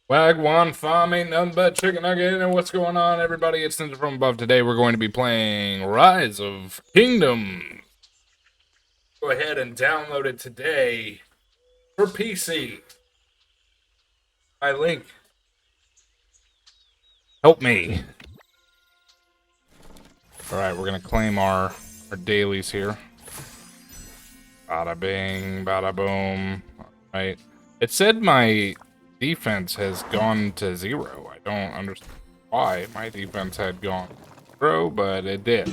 Wagwan farm ain't nothing but chicken nugget. And what's going on, everybody? It's Ninja from above. Today we're going to be playing Rise of Kingdom. Go ahead and download it today for PC. My link. Help me. Alright, we're gonna claim our dailies here. Bada bing, bada boom. Alright. It said my defense has gone to 0. I don't understand why my defense had gone to 0, but it did.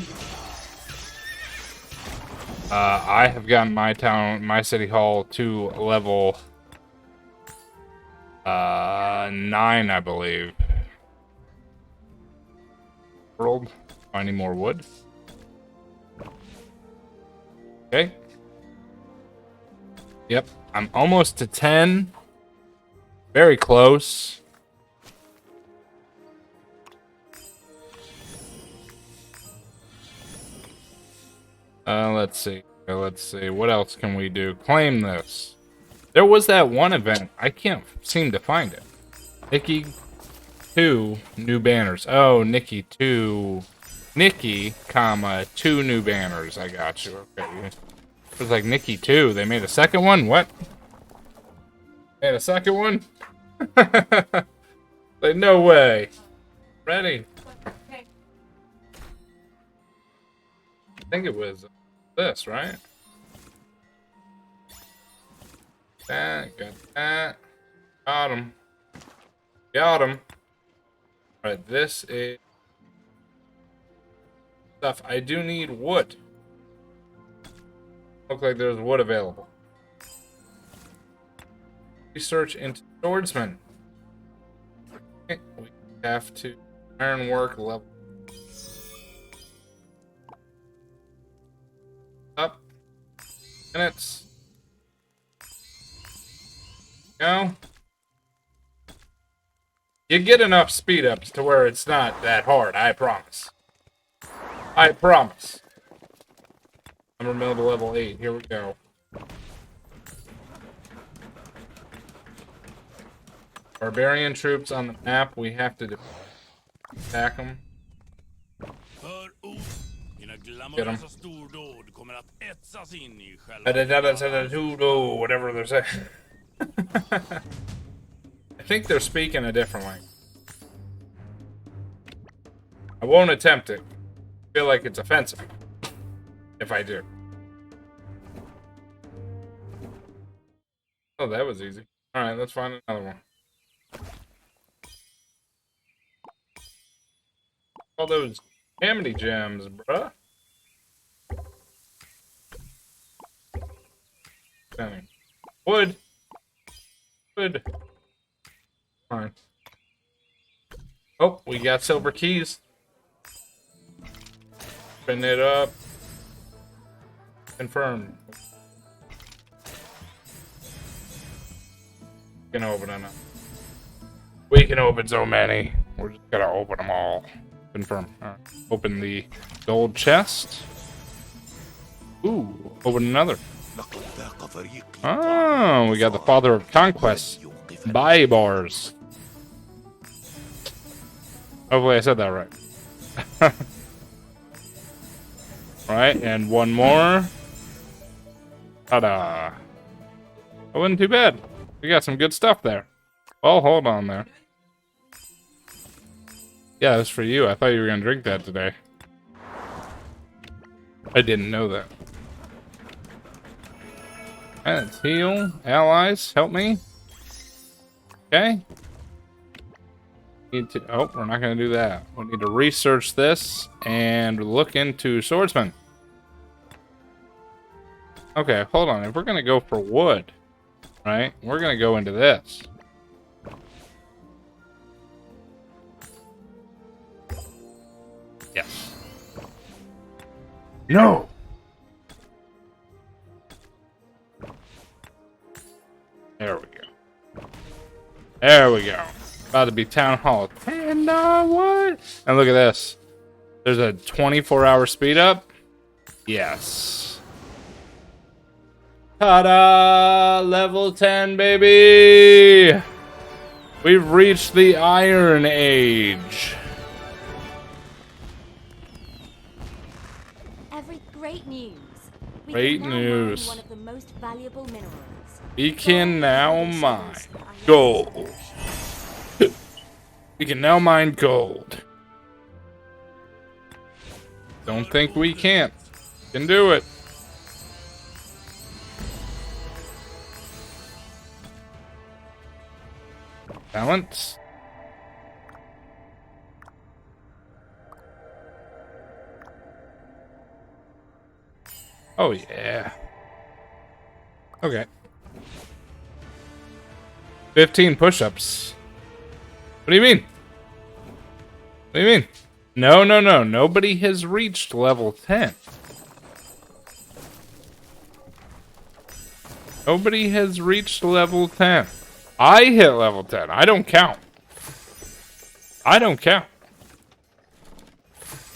I have gotten my city hall to level 9, I believe. World, finding more wood. Okay. Yep, I'm almost to 10. Very close. Let's see. Let's see. What else can we do? Claim this. There was that one event. I can't seem to find it. Nikki 2 new banners. Oh, Nikki 2. Nikki, comma, 2 new banners. I got you. Okay. It was like Nikki 2. They made a second one? What? Made a second one? Like, no way. Ready? I think it was this, right? That, got that. Got him. Got him. Alright, this is stuff. I do need wood. Look like there's wood available. Research into swordsman. Okay, we have to ironwork level up. Minutes. No. You get enough speed ups to where it's not that hard, I promise. I promise. Number mill to level 8. Here we go. Barbarian troops on the map. We have to attack them. Get them. Whatever they're saying. I think they're speaking a different language. I won't attempt it. I feel like it's offensive if I do. Oh, that was easy. Alright, let's find another one. All those amity gems, bruh. Dang. Wood. Wood. Fine. Oh, we got silver keys. Open it up. Confirm. We can open it up. We can open so many. We're just gonna open them all. Confirm. Alright. Open the gold chest. Ooh, open another. Oh, we got the Father of Conquest. Buy bars. Hopefully I said that right. Alright, and one more. Ta-da. That wasn't too bad. We got some good stuff there. Well, hold on there. Yeah, that's for you. I thought you were going to drink that today. I didn't know that. Let's heal. Allies, help me. Okay. Need to. Oh, we're not going to do that. We need to research this and look into swordsman. Okay, hold on. If we're going to go for wood, right, we're going to go into this. Yes. No! There we go. There we go. About to be town hall. And what? And look at this. There's a 24-hour speed up. Yes. Ta-da! Level 10, baby! We've reached the Iron Age. Every great news. Great news. One of the most valuable minerals. We can now mine gold. We can now mine gold. Don't think we can't. Can do it. Balance. Oh yeah. Okay. 15 push-ups. What do you mean? What do you mean? No, no, no. Nobody has reached level 10. Nobody has reached level 10. I hit level 10. I don't count. I don't count.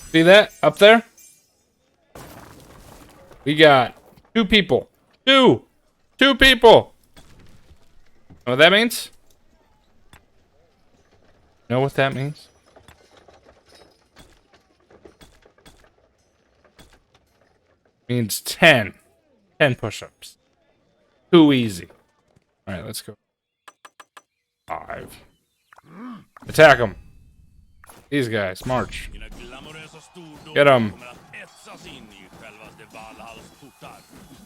See that up there? We got 2 people. 2 people. Know what that means? Know what that means? Means 10. 10 push-ups. Too easy. Alright, let's go. 5. Attack them. These guys, march. Get them.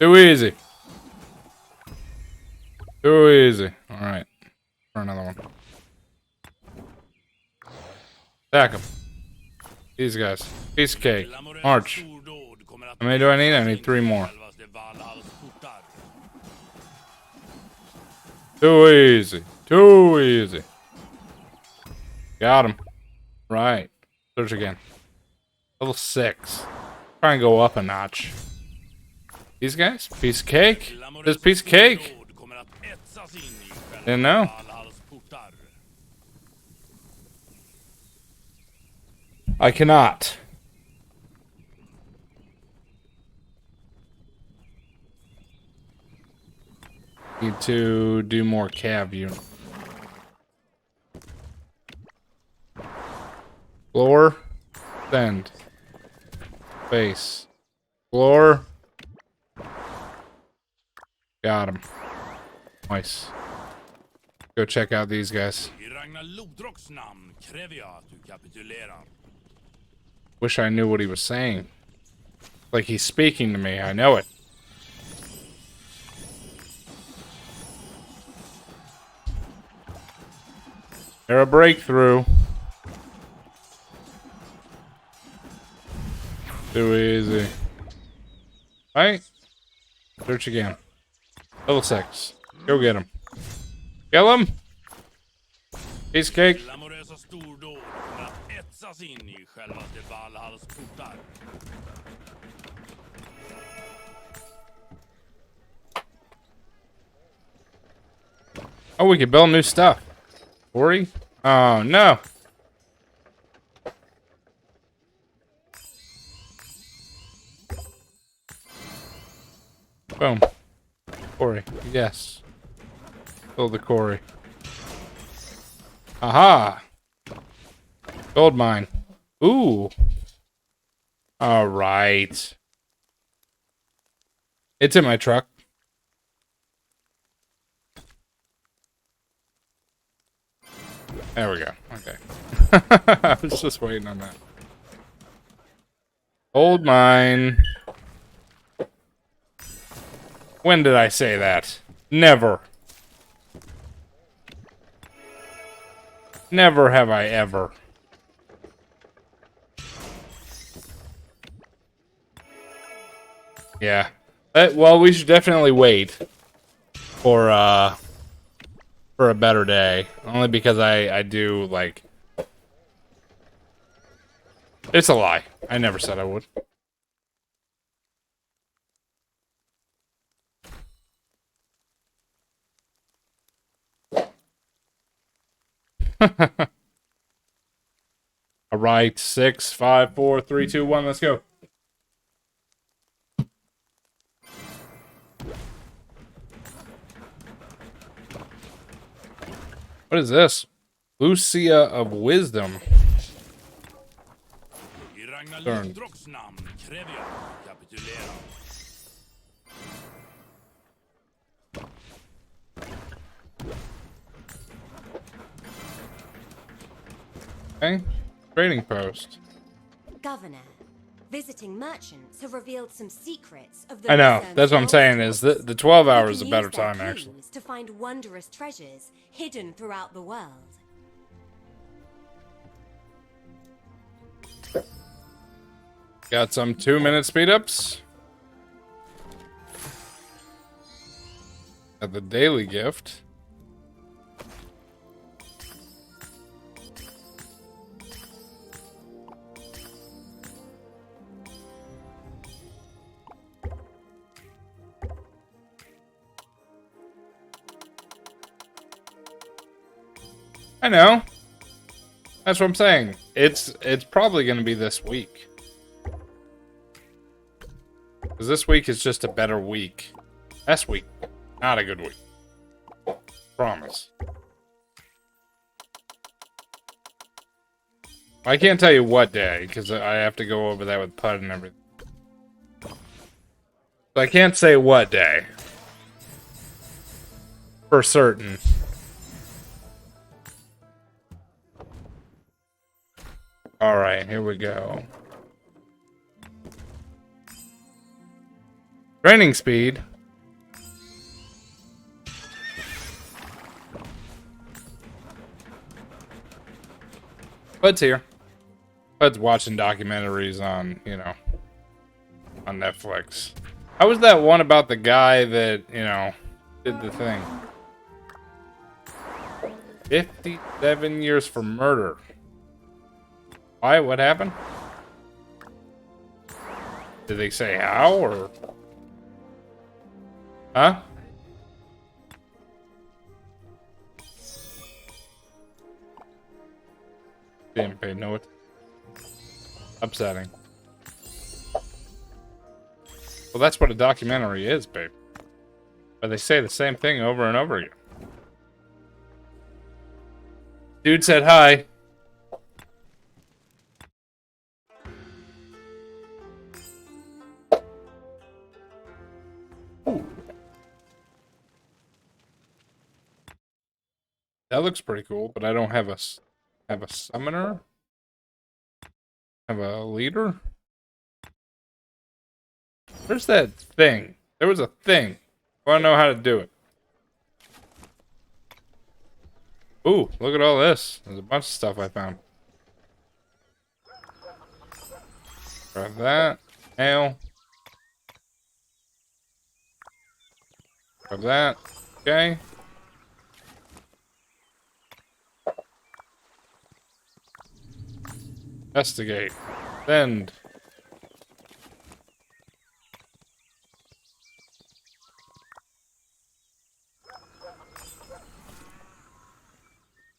Too easy. Too easy. Alright. For another one. Attack them. These guys. Piece of cake. March. How many do I need? I need 3 more. Too easy. Too easy. Got him. Right. Search again. Level 6. Try and go up a notch. These guys? Piece of cake? This piece of cake? Didn't know. I cannot. Need to do more cav unit. Floor. Send. Base. Floor. Got him. Nice. Go check out these guys. Wish I knew what he was saying. Like he's speaking to me. I know it. They're a breakthrough. Too easy. Alright. Search again. Level 6. Go get him. Kill him. Piece of cake. Oh, we can build new stuff. 40? Oh, no. Boom. Quarry. Yes. Build the quarry. Aha! Gold mine. Ooh. Alright. It's in my truck. There we go. Okay. I was just waiting on that. Gold mine. When did I say that? Never. Never have I ever. Yeah. Well, we should definitely wait for a better day. Only because I do, like... It's a lie. I never said I would. All right, 6, 5, 4, 3, 2, 1. Let's go. What is this? Lucia of Wisdom. Turn. Okay. Trading post. Governor, visiting merchants have revealed some secrets of the I know. Lucerne That's what I'm saying. Is the 12 We hours can is a better use their time actually. clues to find wondrous treasures hidden throughout the world. Got some 2-minute speed ups. Got the daily gift. I know. That's what I'm saying. It's probably going to be this week. Because this week is just a better week. Last week, not a good week. Promise. I can't tell you what day, because I have to go over that with Pud and everything. So I can't say what day. For certain. Alright, here we go. Training speed. Bud's here. Bud's watching documentaries on, you know, on Netflix. How was that one about the guy that, you know, did the thing? 57 years for murder. Why? What happened? Did they say how, or? Huh? Didn't pay no it. Upsetting. Well, that's what a documentary is, babe. But they say the same thing over and over again. Dude said hi. That looks pretty cool, but I don't have a summoner. Have a leader. Where's that thing? There was a thing. I want to know how to do it. Ooh, look at all this. There's a bunch of stuff I found. Grab that. Nail. Grab that. Okay. Investigate. Send.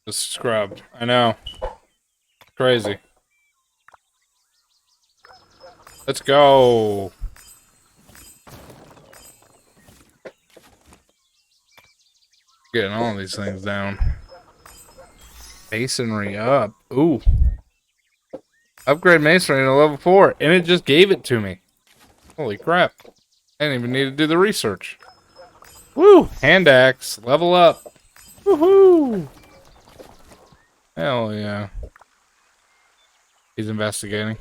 Just scrubbed. I know. Crazy. Let's go. Getting all these things down. Masonry up. Ooh. Upgrade masonry to level 4. And it just gave it to me. Holy crap. I didn't even need to do the research. Woo! Hand axe. Level up. Woohoo! Hell yeah. He's investigating.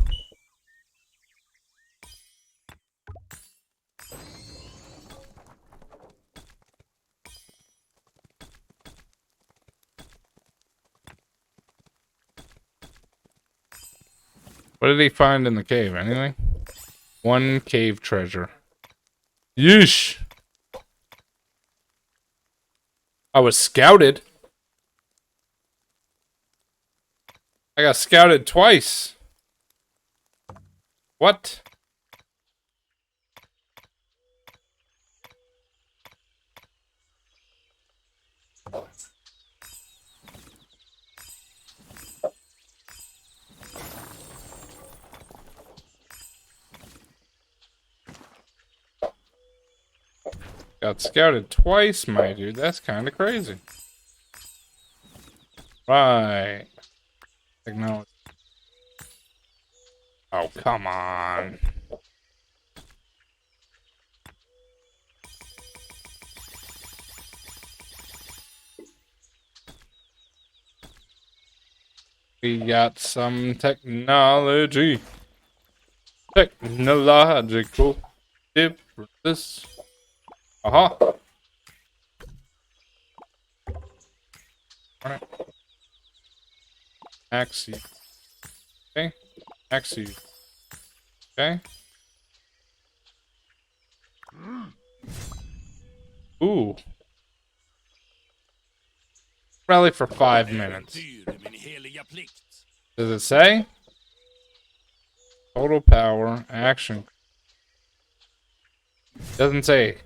What did he find in the cave? Anything? One cave treasure. Yeesh! I was scouted. I got scouted twice. What? Got scouted twice, my dude. That's kind of crazy. Right. Technology. Oh, come on. We got some technology. Technological differences. Aha. Alright. Axie. Okay. Axie. Okay. Ooh. Rally for 5 minutes. Does it say? Total power, action. Doesn't say.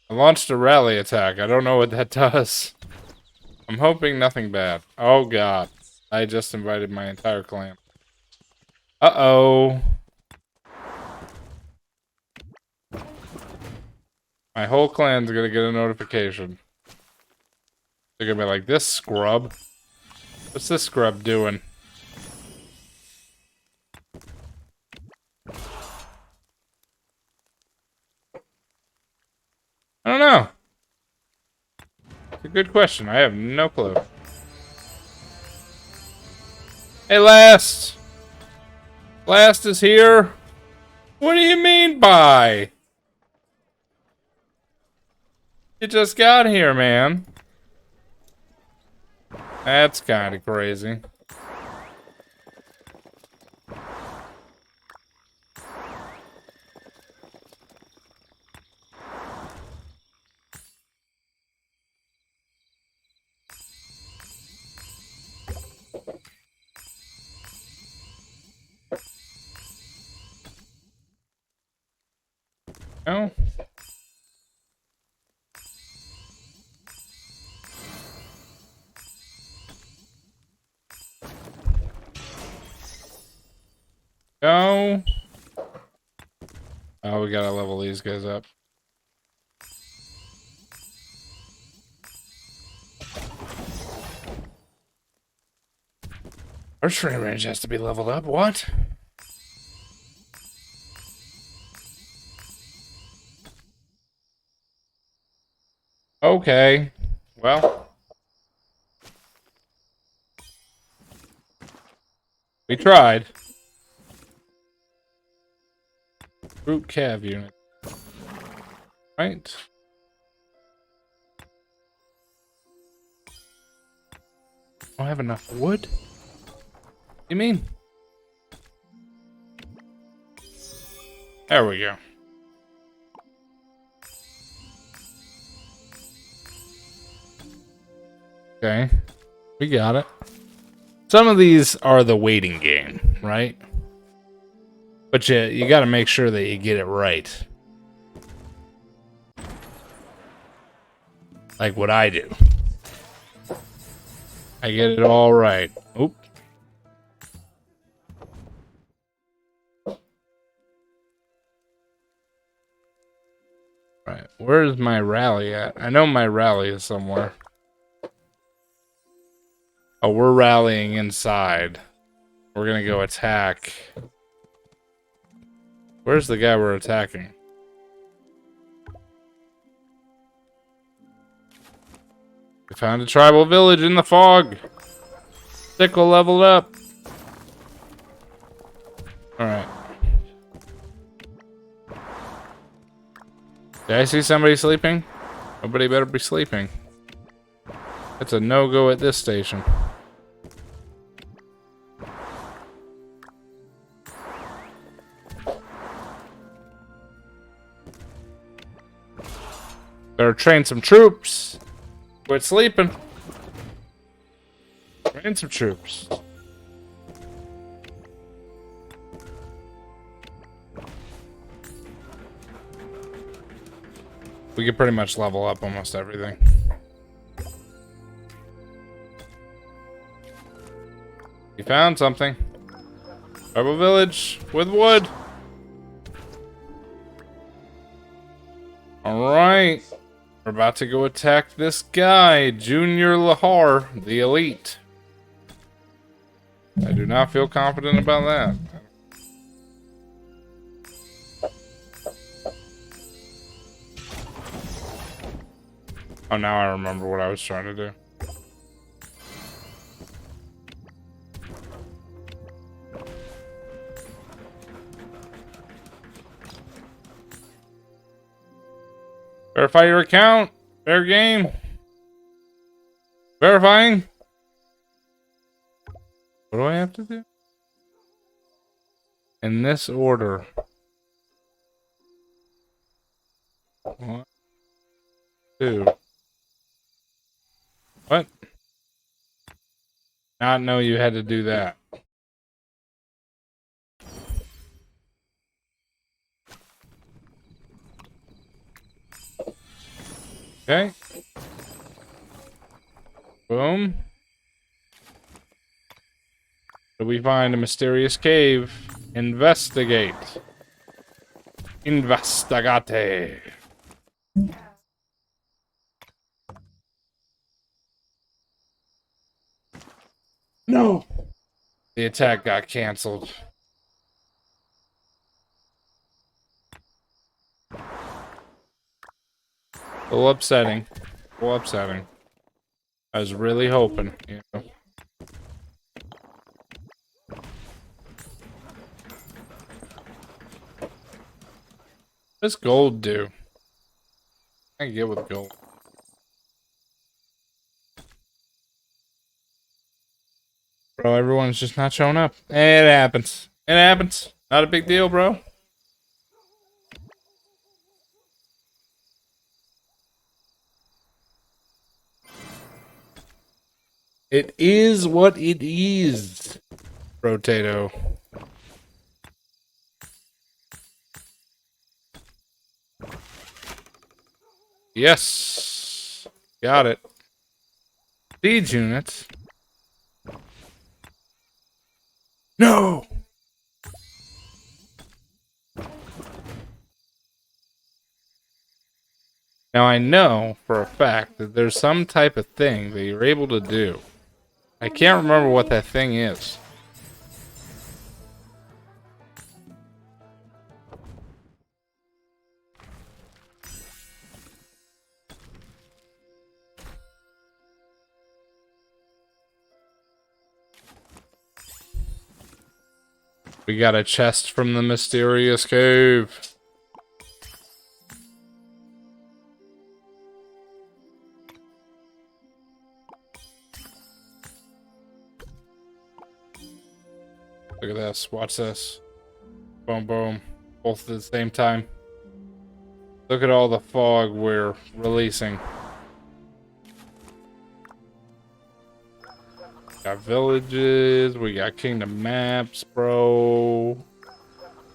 I launched a rally attack. I don't know what that does. I'm hoping nothing bad. Oh god. I just invited my entire clan. Uh-oh. My whole clan's gonna get a notification. They're gonna be like, this scrub. What's this scrub doing? I don't know. It's a good question. I have no clue. Hey, Last! Last is here? What do you mean by? You just got here, man. That's kind of crazy. No? No? Oh, we gotta level these guys up. Our stream range has to be leveled up. What? Okay. Well. We tried. Root cav unit. Right. Don't have enough wood? What do you mean? There we go. Okay. We got it. Some of these are the waiting game, right? But you gotta make sure that you get it right. Like what I do. I get it all right. Oop. Right. Where's my rally at? I know my rally is somewhere. Oh, we're rallying inside. We're gonna go attack. Where's the guy we're attacking? We found a tribal village in the fog. Sickle leveled up. Alright. Did I see somebody sleeping? Nobody better be sleeping. It's a no-go at this station. Better train some troops. Quit sleeping. Train some troops. We could pretty much level up almost everything. You found something. Tribal village with wood. Alright. We're about to go attack this guy, Junior Lahar, the elite. I do not feel confident about that. Oh, now I remember what I was trying to do. Verify your account. Fair game. Verifying. What do I have to do? In this order. One, two. What? Not know you had to do that. Okay. Boom. So we find a mysterious cave. Investigate. Investigate. No. The attack got canceled. A little upsetting. A little upsetting. I was really hoping, you know. What does gold do? I can get with gold. Bro, everyone's just not showing up. It happens. It happens. Not a big deal, bro. It is what it is, Rotato. Yes. Got it. Siege units. No! Now I know for a fact that there's some type of thing that you're able to do. I can't remember what that thing is. We got a chest from the mysterious cave. Look at this. Watch this. Boom, boom. Both at the same time. Look at all the fog we're releasing. Got villages. We got kingdom maps, bro.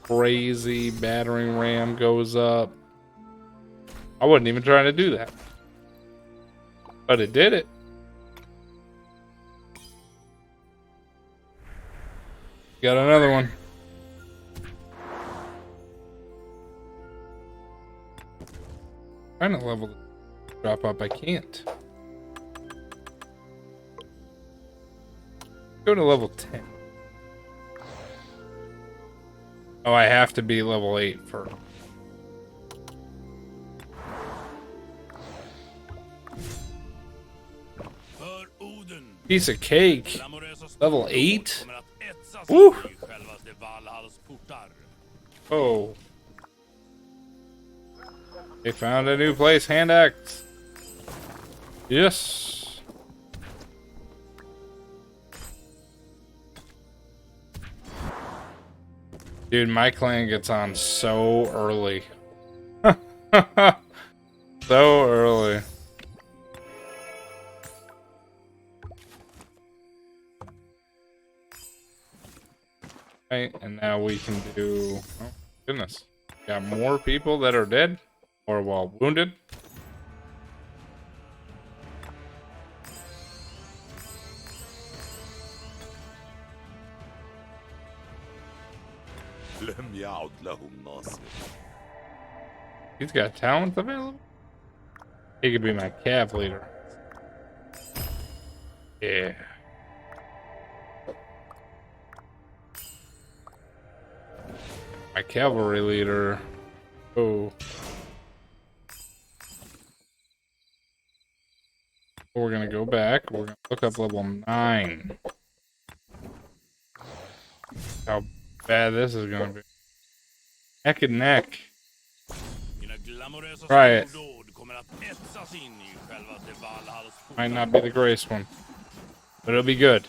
Crazy battering ram goes up. I wasn't even trying to do that. But it did it. Got another one. Trying to level drop up, I can't. Go to level 10. Oh, I have to be level 8 first. Piece of cake. Level 8? Woo! Oh. They found a new place, hand axe. Yes. Dude, my clan gets on so early. So early. Okay, and now we can do... Oh, goodness. Got more people that are dead? Or, well, wounded? He's got talents available? He could be my cav leader. Yeah. My cavalry leader. Oh. We're gonna go back. We're gonna look up level 9. How bad this is gonna be. Neck and neck. Try it. Might not be the greatest one, but it'll be good.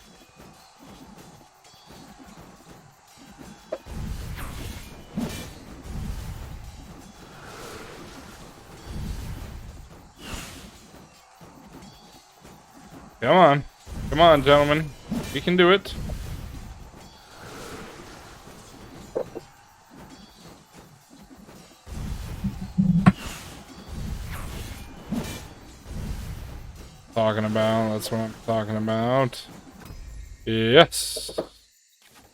Come on. Come on, gentlemen. We can do it. Talking about. That's what I'm talking about. Yes.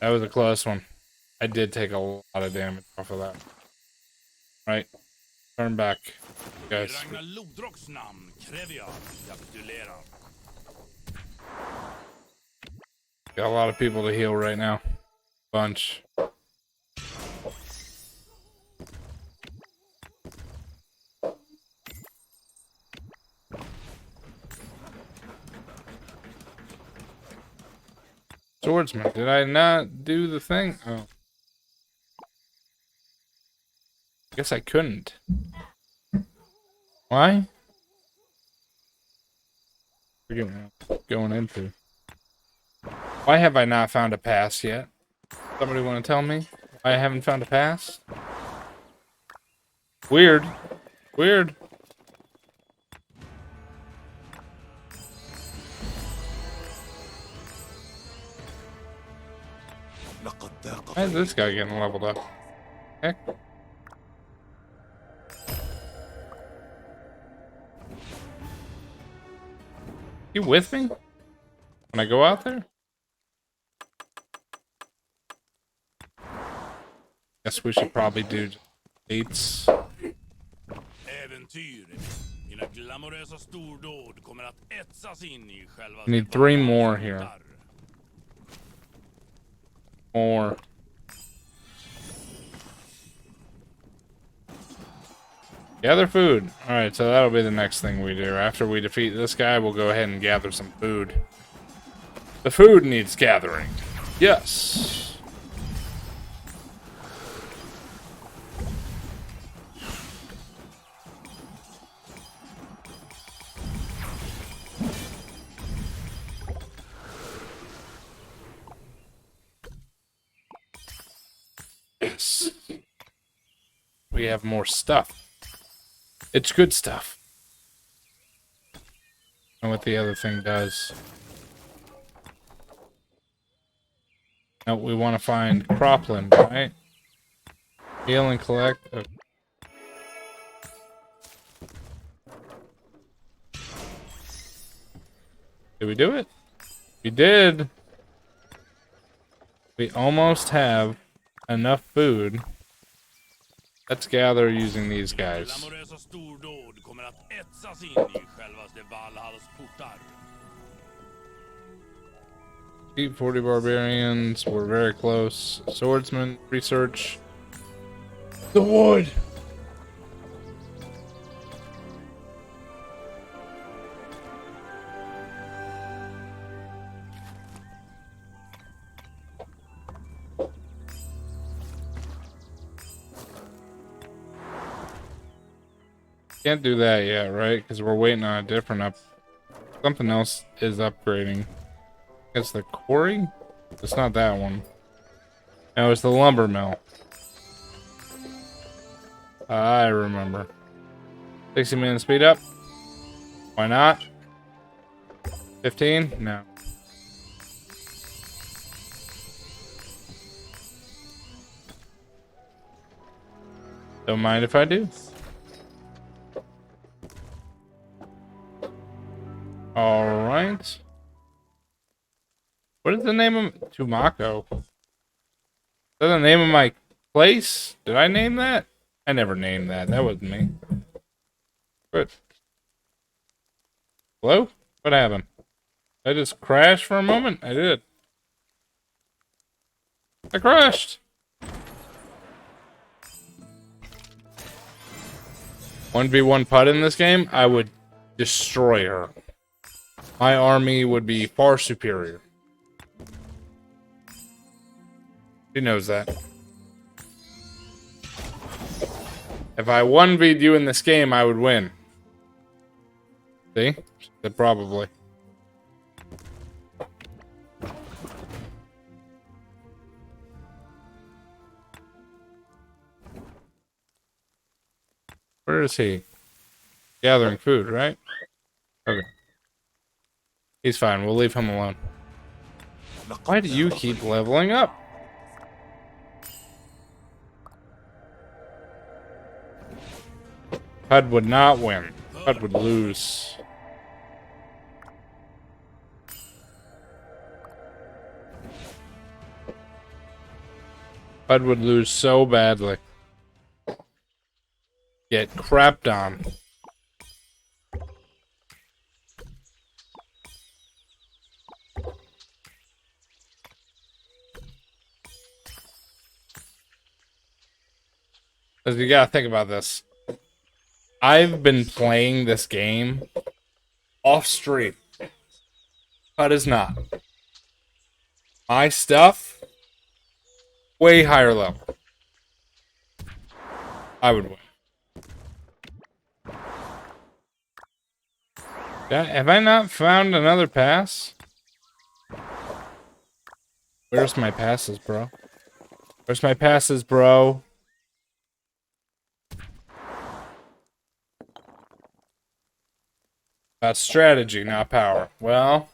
That was a close one. I did take a lot of damage off of that. Right. Turn back, guys. Got a lot of people to heal right now. Bunch. Swordsman, did I not do the thing? Oh. Guess I couldn't. Why? Forget what I'm going into. Why have I not found a pass yet? Somebody want to tell me why I haven't found a pass? Weird. Weird. Why is this guy getting leveled up? Heck. You with me? When I go out there? Guess we should probably do dates. Need 3 more here. More. Gather food. Alright, so that'll be the next thing we do. After we defeat this guy, we'll go ahead and gather some food. The food needs gathering. Yes. Yes. We have more stuff. It's good stuff. And what the other thing does. No, we want to find cropland, right? Heal and collect. Okay. Did we do it? We did. We almost have enough food. Let's gather using these guys. 40 barbarians. We're very close. Swordsman research. The wood. Can't do that yet, right? Because we're waiting on a different up. Something else is upgrading. It's the quarry? It's not that one. No, it's the lumber mill. I remember. 60 minutes speed up. Why not? 15? No. Don't mind if I do. Alright. What is the name of Tumako? Is that the name of my place? Did I name that? I never named that. That wasn't me. Good. Hello? What happened? Did I just crash for a moment? I did. I crashed! 1v1 Pud in this game, I would destroy her. My army would be far superior. She knows that. If I 1v'd you in this game, I would win. See? She said probably. Where is he? Gathering food, right? Okay. He's fine. We'll leave him alone. Why do you keep leveling up? Pud would not win. Pud would lose. Pud would lose so badly. Get crapped on. Because you gotta think about this. I've been playing this game off stream. Pud is not. My stuff, way higher level. I would win. Have I not found another pass? Where's my passes, bro? Where's my passes, bro? About strategy, not power. Well,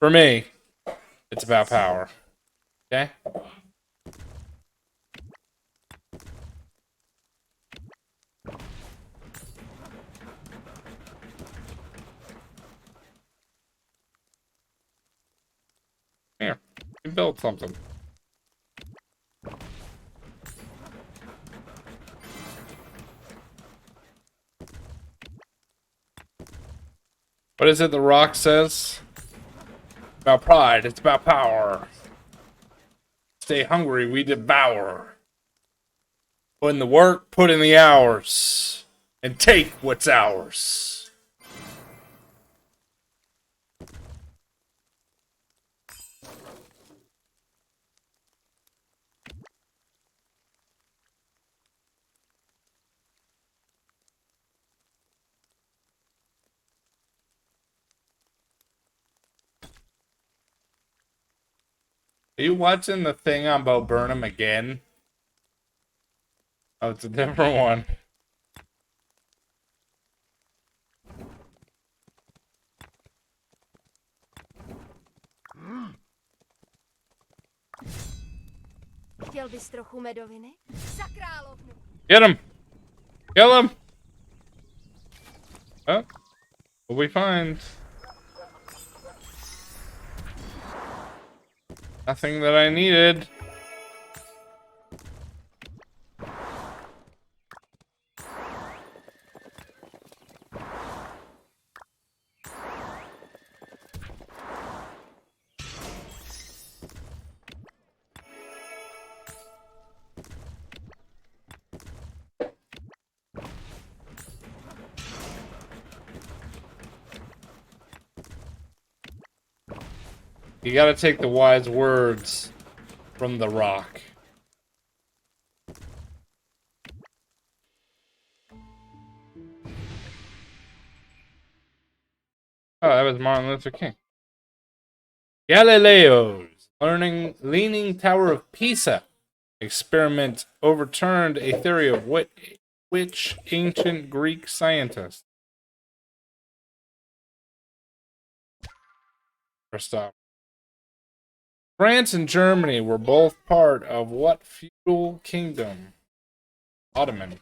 for me, it's about power. Okay? Here, you build something. What is it the Rock says? About pride, it's about power. Stay hungry, we devour. Put in the work, put in the hours, and take what's ours. Are you watching the thing on Bo Burnham again? Oh, it's a different one. Chtěl bys trochu medoviny? Za královnu. Get him! Kill him! Oh, what we find? Nothing that I needed. You gotta take the wise words from the Rock. Oh, that was Martin Luther King. Galileo's Leaning Tower of Pisa experiment overturned a theory of which ancient Greek scientist? First off, France and Germany were both part of what feudal kingdom? Ottoman.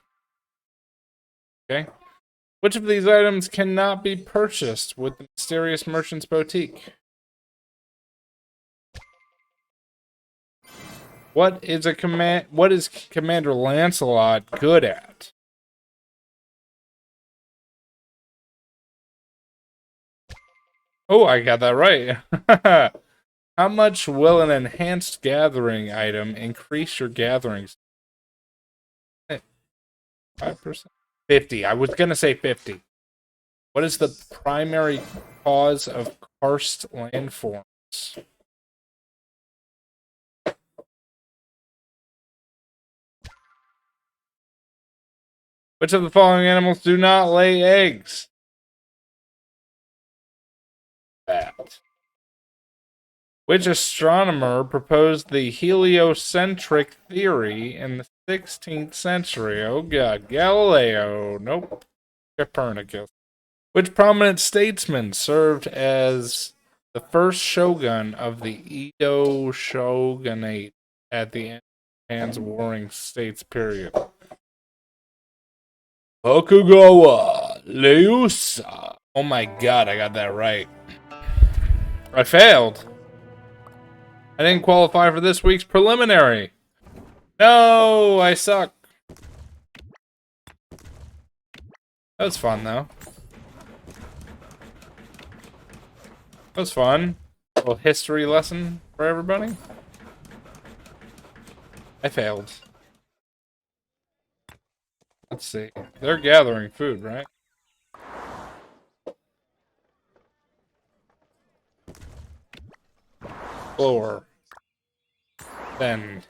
Okay. Which of these items cannot be purchased with the mysterious merchant's boutique? What is Commander Lancelot good at? Oh, I got that right. How much will an enhanced gathering item increase your gatherings? 5%? 50. I was going to say 50. What is the primary cause of karst landforms? Which of the following animals do not lay eggs? Bat. Which astronomer proposed the heliocentric theory in the 16th century? Oh god, Galileo. Nope. Copernicus. Which prominent statesman served as the first shogun of the Edo shogunate at the end of Japan's warring states period? Tokugawa Ieyasu. Oh my god, I got that right. I failed. I didn't qualify for this week's preliminary. No, I suck. That was fun, though. That was fun. A little history lesson for everybody. I failed. Let's see. They're gathering food, right? Floor. Bend.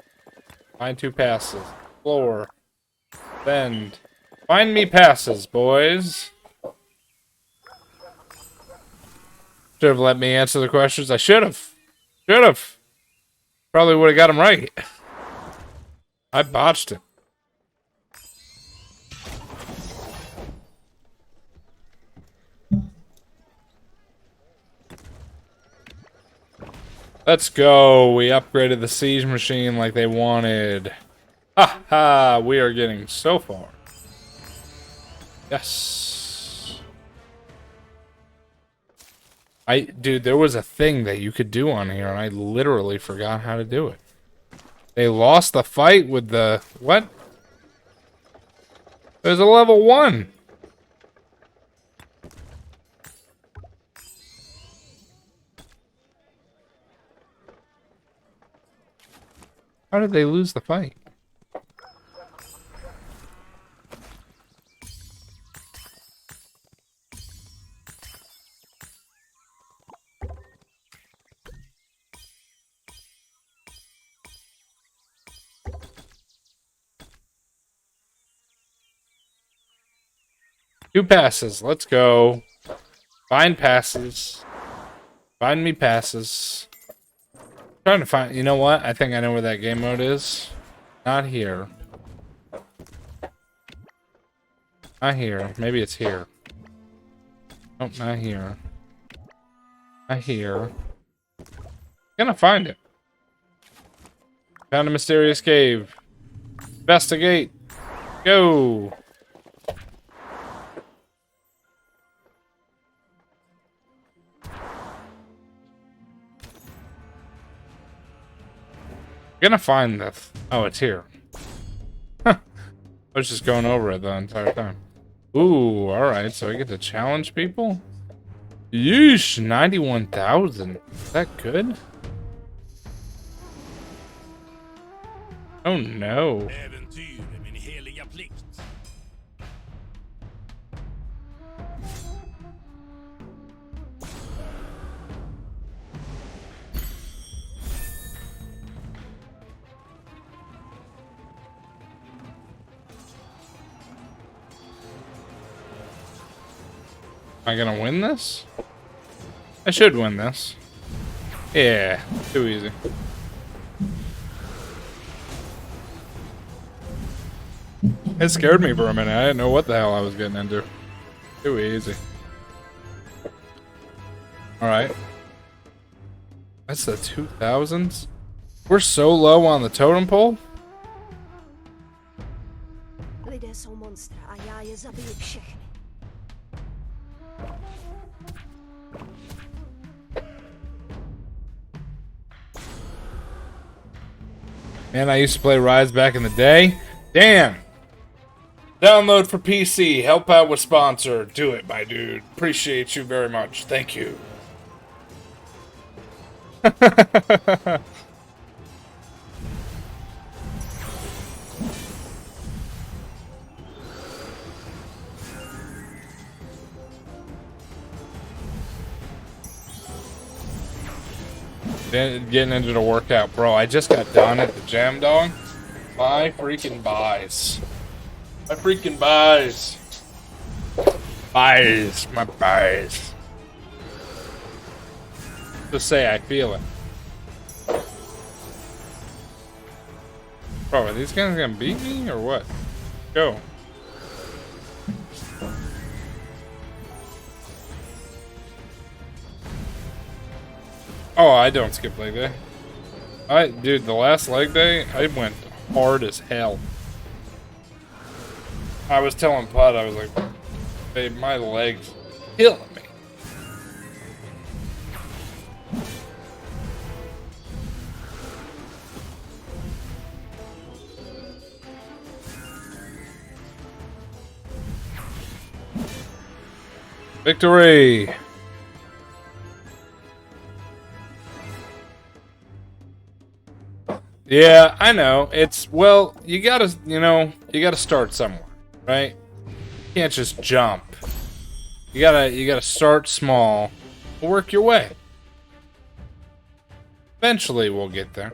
Find 2 passes. Floor. Bend. Find me passes, boys. Should have let me answer the questions. I should have. Should have. Probably would have got them right. I botched it. Let's go. We upgraded the siege machine like they wanted. Ha ha. We are getting so far. Yes. Dude, there was a thing that you could do on here, and I literally forgot how to do it. They lost the fight with the... What? There's a level 1. How did they lose the fight? Two passes. Let's go. Find passes. Find me passes. Trying to find... You know what? I think I know where that game mode is. Not here. Not here. Maybe it's here. Nope, not here. Not here. Gonna find it. Found a mysterious cave. Investigate. Go. Gonna find this. Oh, it's here. Huh. I was just going over it the entire time. Ooh, alright, so I get to challenge people? Yeesh, 91,000. Is that good? Oh no. Am I gonna win this? I should win this. Yeah, too easy. It scared me for a minute. I didn't know what the hell I was getting into. Too easy. Alright. That's the 2000s? We're so low on the totem pole? Lidé jsou monstra a já je zabiju všechny. Man, I used to play Rise back in the day. Damn! Download for PC. Help out with sponsor. Do it, my dude. Appreciate you very much. Thank you. Getting into the workout, bro. I just got done at the gym, dog. My freaking buys. My freaking buys. Buys. My buys. Just say I feel it. Bro, are these guys gonna beat me or what? Go. Oh, I don't skip leg day. Dude, the last leg day, I went hard as hell. I was telling Pud, I was like, babe, my legs killing me. Victory! Yeah, I know. It's, well, you gotta, you gotta start somewhere, right? You can't just jump. You gotta start small, work your way. Eventually we'll get there.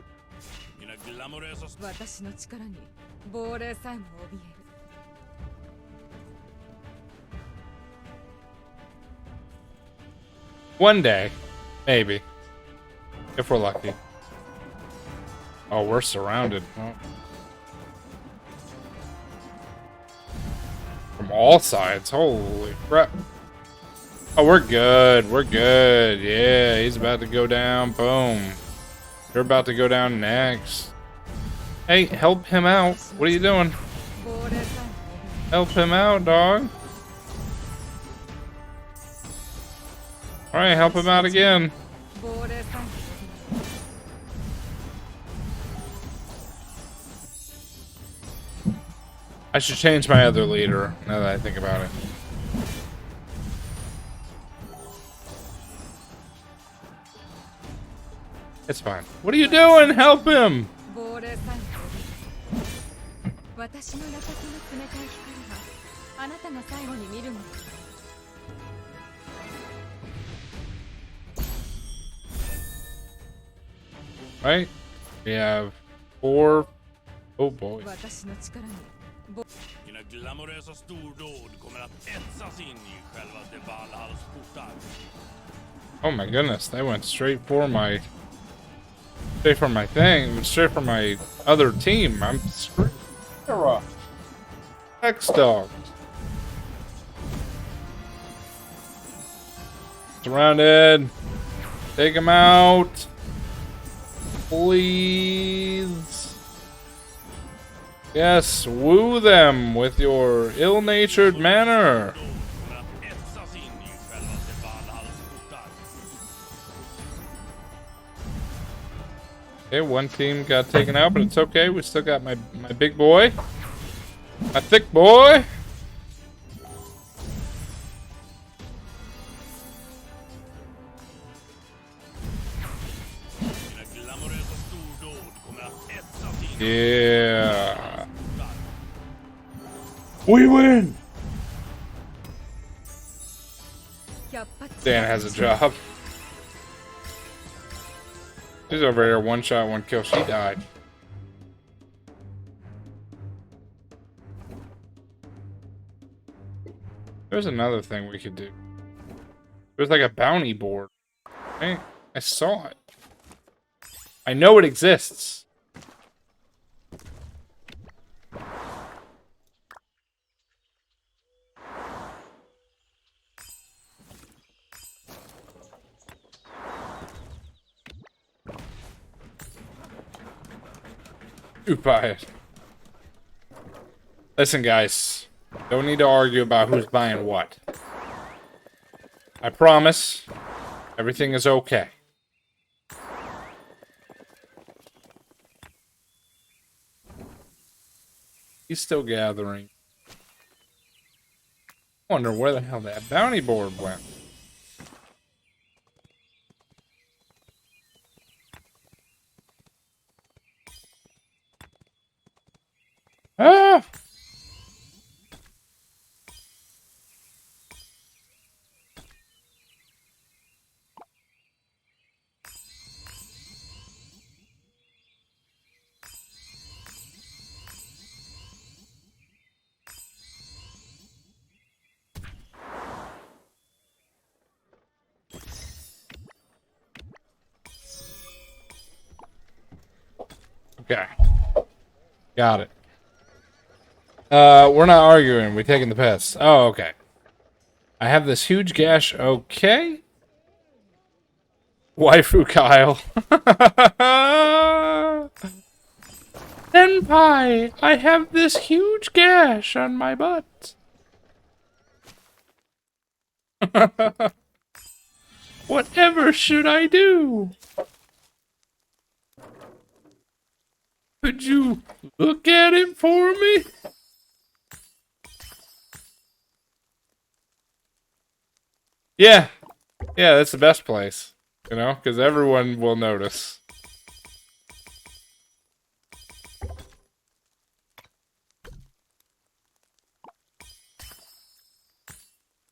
One day, maybe, if we're lucky. Oh, we're surrounded. Oh. From all sides. Holy crap. Oh, we're good. We're good. Yeah, he's about to go down. Boom. You're about to go down next. Hey, help him out. What are you doing? Help him out, dog. Alright, help him out again. I should change my other leader, now that I think about it. It's fine. What are you doing? Help him! Right? We have 4. Oh boy. Oh my goodness, they went straight for my thing, straight for my other team. I'm screwed. X-Dog. Surrounded. Take him out. Please. Yes, woo them with your ill-natured manner. Okay, one team got taken out, but it's okay. We still got my big boy. My thick boy. Yeah. We win. Dan has a job. She's over here, one shot, one kill. She died. There's another thing we could do. There's like a bounty board. Right? I saw it. I know it exists. Who buy it? Listen, guys. Don't need to argue about who's buying what. I promise. Everything is okay. He's still gathering. Wonder where the hell that bounty board went. Okay. Got it. We're not arguing. We're taking the piss. Oh, okay. I have this huge gash. Okay. Waifu Kyle. Senpai, I have this huge gash on my butt. Whatever should I do? Could you look at it for me? Yeah. Yeah, that's the best place. You know, because everyone will notice.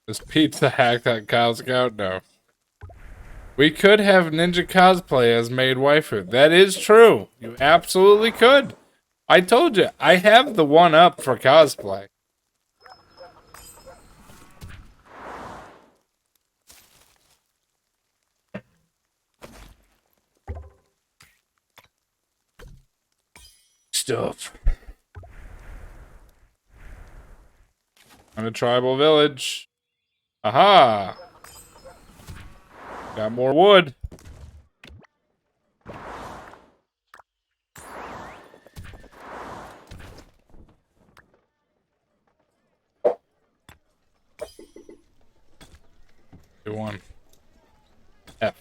Is pizza hacked on Kyle Scout? No. We could have ninja cosplay as maid waifu. That is true. You absolutely could. I told you, I have the one up for cosplay. Stuff. On a tribal village. Aha! Got more wood. Do one. F.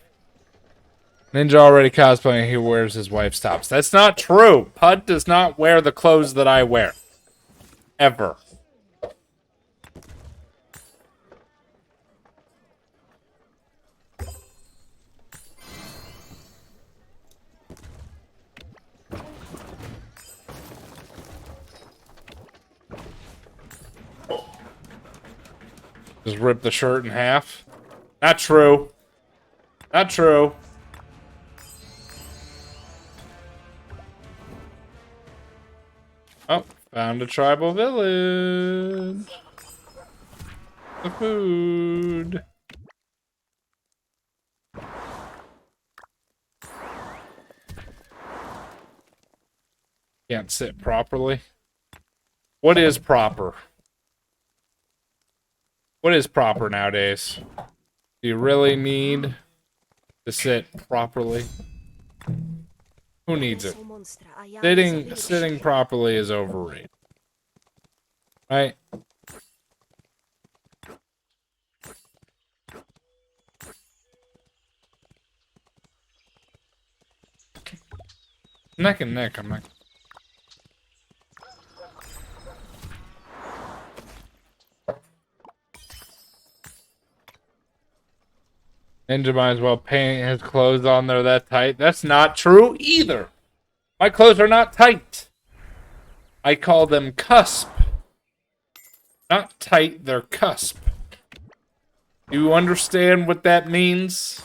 Ninja already cosplaying, he wears his wife's tops. That's not true! Pud does not wear the clothes that I wear. Ever. Just rip the shirt in half. Not true. Not true. Oh, found a tribal village. The food. Can't sit properly. What is proper? What is proper nowadays? Do you really need to sit properly? Who needs it? Sitting properly is overrated. Right? Neck and neck, I'm not. Ninja might as well paint his clothes on there that tight. That's not true either. My clothes are not tight. I call them cusp. Not tight, they're cusp. Do you understand what that means?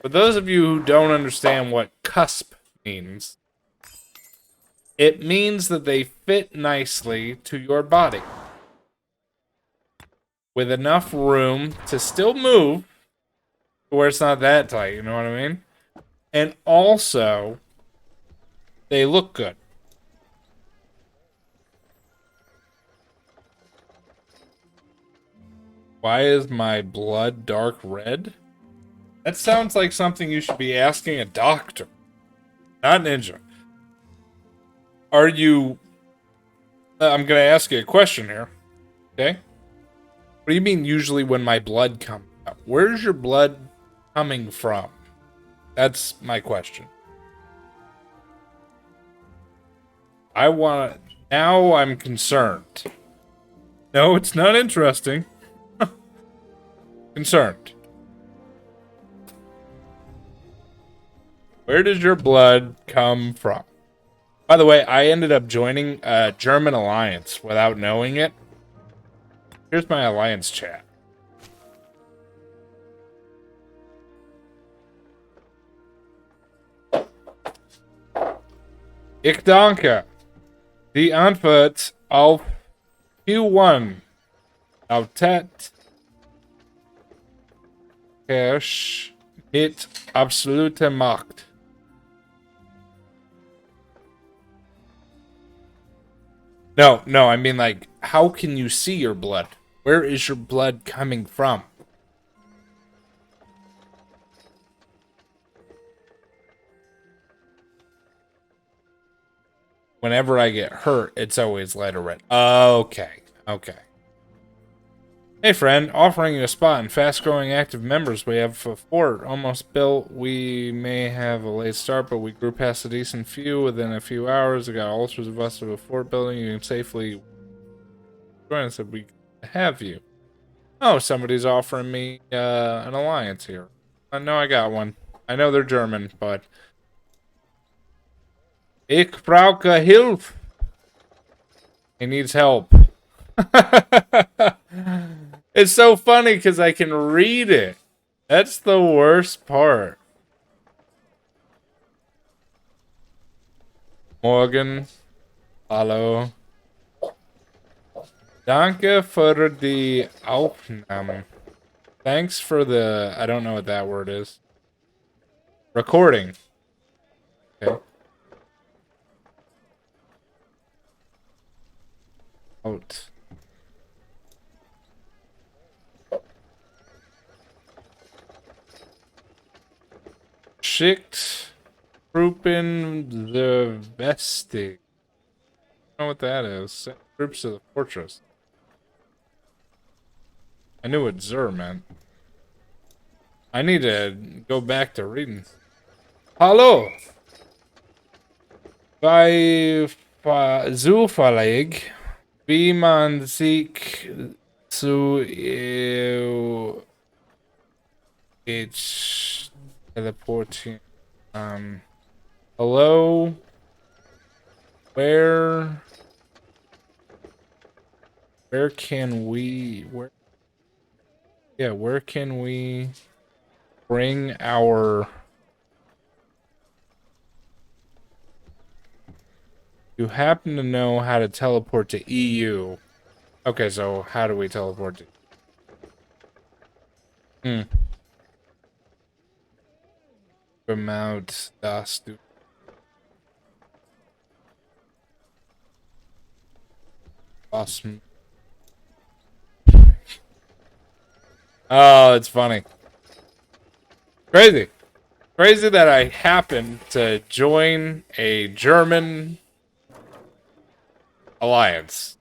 For those of you who don't understand what cusp means, it means that they fit nicely to your body. With enough room to still move, where it's not that tight, you know what I mean? And also, they look good. Why is my blood dark red? That sounds like something you should be asking a doctor, not Ninja. Are you... I'm going to ask you a question here, okay? What do you mean usually when my blood comes out? Where's your blood coming from? That's my question. Now I'm concerned. No, it's not interesting. Concerned. Where does your blood come from? By the way, I ended up joining a German alliance without knowing it. Here's my alliance chat. Ich danke. Die Antwort auf Q1 lautet Cash mit absoluter Macht. No, no, I mean, like, how can you see your blood? Where is your blood coming from? Whenever I get hurt, it's always lighter red. Okay, okay. Hey friend, offering you a spot in fast-growing active members. We have a fort almost built. We may have a late start, but we grew past a decent few within a few hours. We got ultras of us of a fort building. You can safely join us if we have you. Oh, somebody's offering me an alliance here. I know I got one. I know they're German, but Ich brauche Hilfe. He needs help. It's so funny because I can read it. That's the worst part. Morgen. Hallo. Danke für die Aufnahme. Thanks for the... I don't know what that word is. Recording. Okay. Out. Schickt Truppen the Veste. I don't know what that is. Send troops to the fortress. I knew what Zur meant. I need to go back to reading. Hallo! Zufällig, wie man sich zu ich teleporting. Hello? Where can we where can we bring our... You happen to know how to teleport to EU. Okay, so how do we teleport to... Promote das du... Awesome. Oh, it's funny. Crazy. Crazy that I happened to join a German alliance.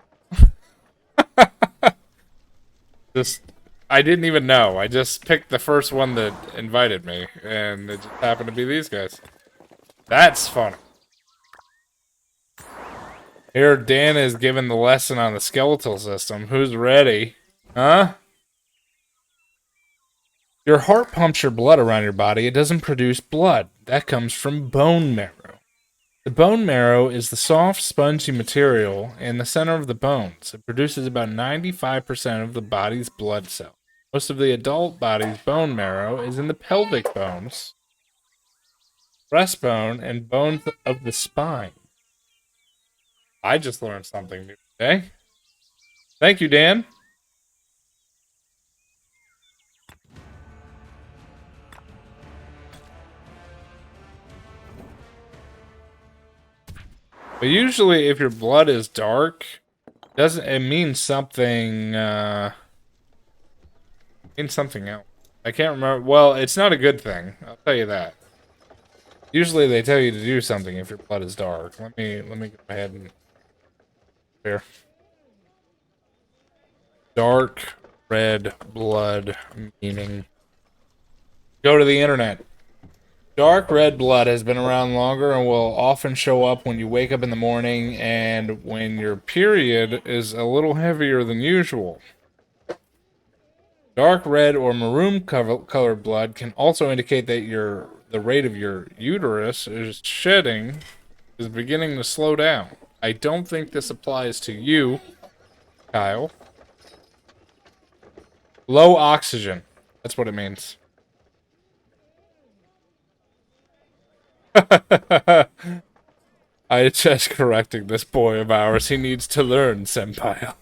Just, I didn't even know. I just picked the first one that invited me, and it just happened to be these guys. That's funny. Here, Dan is giving the lesson on the skeletal system. Who's ready? Huh? Your heart pumps your blood around your body. It doesn't produce blood. That comes from bone marrow. The bone marrow is the soft, spongy material in the center of the bones. It produces about 95% of the body's blood cells. Most of the adult body's bone marrow is in the pelvic bones, breastbone, and bones of the spine. I just learned something new today. Thank you, Dan. But usually, if your blood is dark, doesn't it mean something? Means something else. I can't remember. Well, it's not a good thing. I'll tell you that. Usually, they tell you to do something if your blood is dark. Let me go ahead and here. Dark red blood meaning. Go to the internet. Dark red blood has been around longer and will often show up when you wake up in the morning and when your period is a little heavier than usual. Dark red or maroon colored blood can also indicate that the rate of your uterus is shedding is beginning to slow down. I don't think this applies to you, Kyle. Low oxygen. That's what it means. I just correcting this boy of ours. He needs to learn, senpai.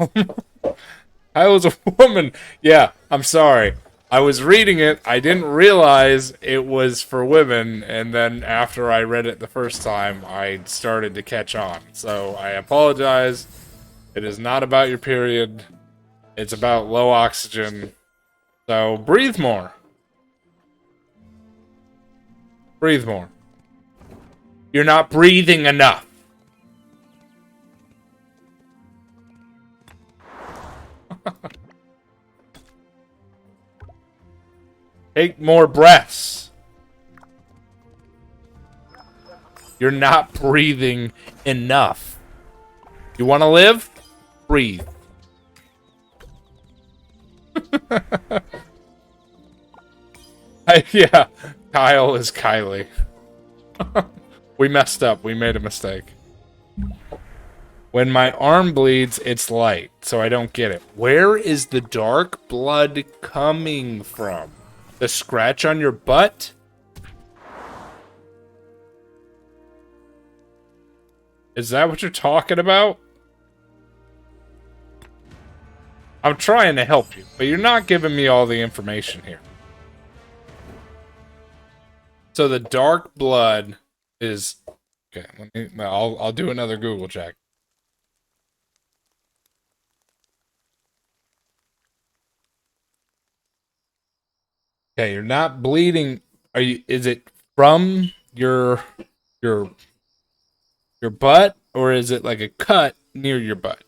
I was a woman. Yeah, I'm sorry. I was reading it. I didn't realize it was for women. And then after I read it the first time, I started to catch on. So I apologize. It is not about your period. It's about low oxygen. So breathe more. Breathe more. You're not breathing enough. Take more breaths. You're not breathing enough. You want to live? Breathe. Yeah, Kyle is Kylie. We messed up. We made a mistake. When my arm bleeds, it's light, so I don't get it. Where is the dark blood coming from? The scratch on your butt? Is that what you're talking about? I'm trying to help you, but you're not giving me all the information here. So the dark blood is... Okay, I'll do another Google check. Okay, you're not bleeding. Are you? Is it from your butt, or is it like a cut near your butt?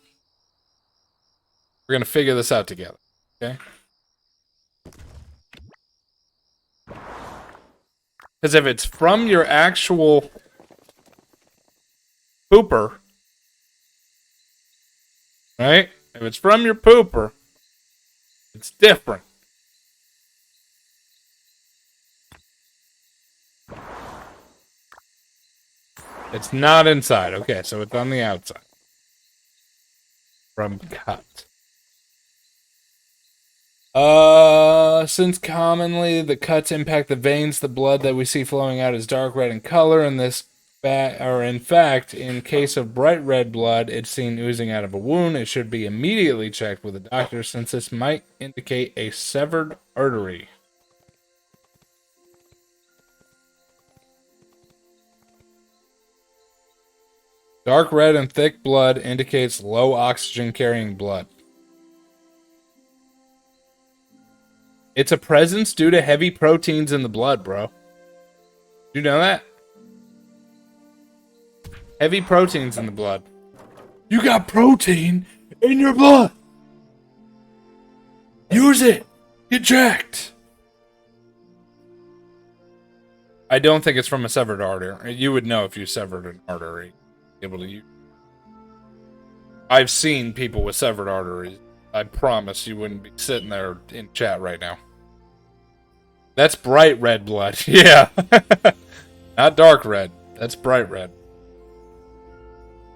We're gonna figure this out together. Okay. Because if it's from your actual pooper, right? If it's from your pooper, it's different. It's not inside. Okay, so it's on the outside. From cut. Since commonly the cuts impact the veins, the blood that we see flowing out is dark red in color, and in fact, in case of bright red blood, it's seen oozing out of a wound. It should be immediately checked with a doctor, since this might indicate a severed artery. Dark red and thick blood indicates low oxygen carrying blood. It's a presence due to heavy proteins in the blood, bro. Did you know that? Heavy proteins in the blood. You got protein in your blood. Use it. Get jacked. I don't think it's from a severed artery. You would know if you severed an artery. Able to use. I've seen people with severed arteries. I promise you wouldn't be sitting there in chat right now. That's bright red blood. Yeah. Not dark red. That's bright red.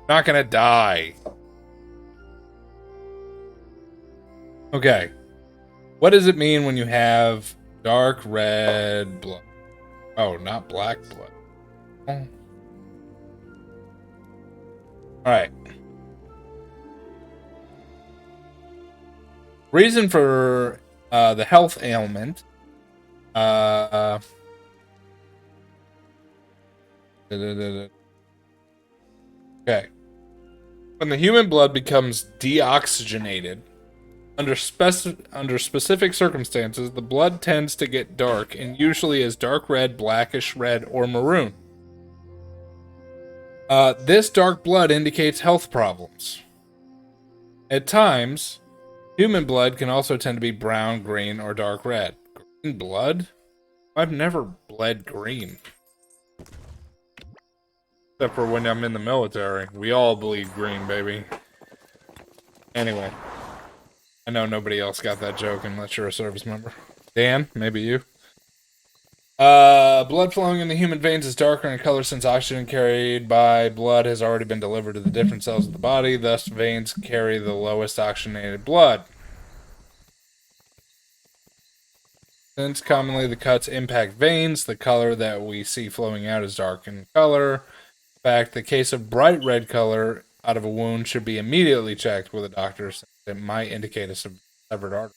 Not gonna die. Okay. What does it mean when you have dark red blood? Oh, not black blood. Oh. Alright. Reason for the health ailment. Okay. When the human blood becomes deoxygenated, under specific circumstances, the blood tends to get dark and usually is dark red, blackish red, or maroon. This dark blood indicates health problems. At times, human blood can also tend to be brown, green, or dark red. Green blood? I've never bled green. Except for when I'm in the military. We all bleed green, baby. Anyway. I know nobody else got that joke unless you're a service member. Dan, maybe you. Blood flowing in the human veins is darker in color since oxygen carried by blood has already been delivered to the different cells of the body. Thus, veins carry the lowest oxygenated blood. Since commonly the cuts impact veins, the color that we see flowing out is dark in color. In fact, the case of bright red color out of a wound should be immediately checked with a doctor since it might indicate a severed artery.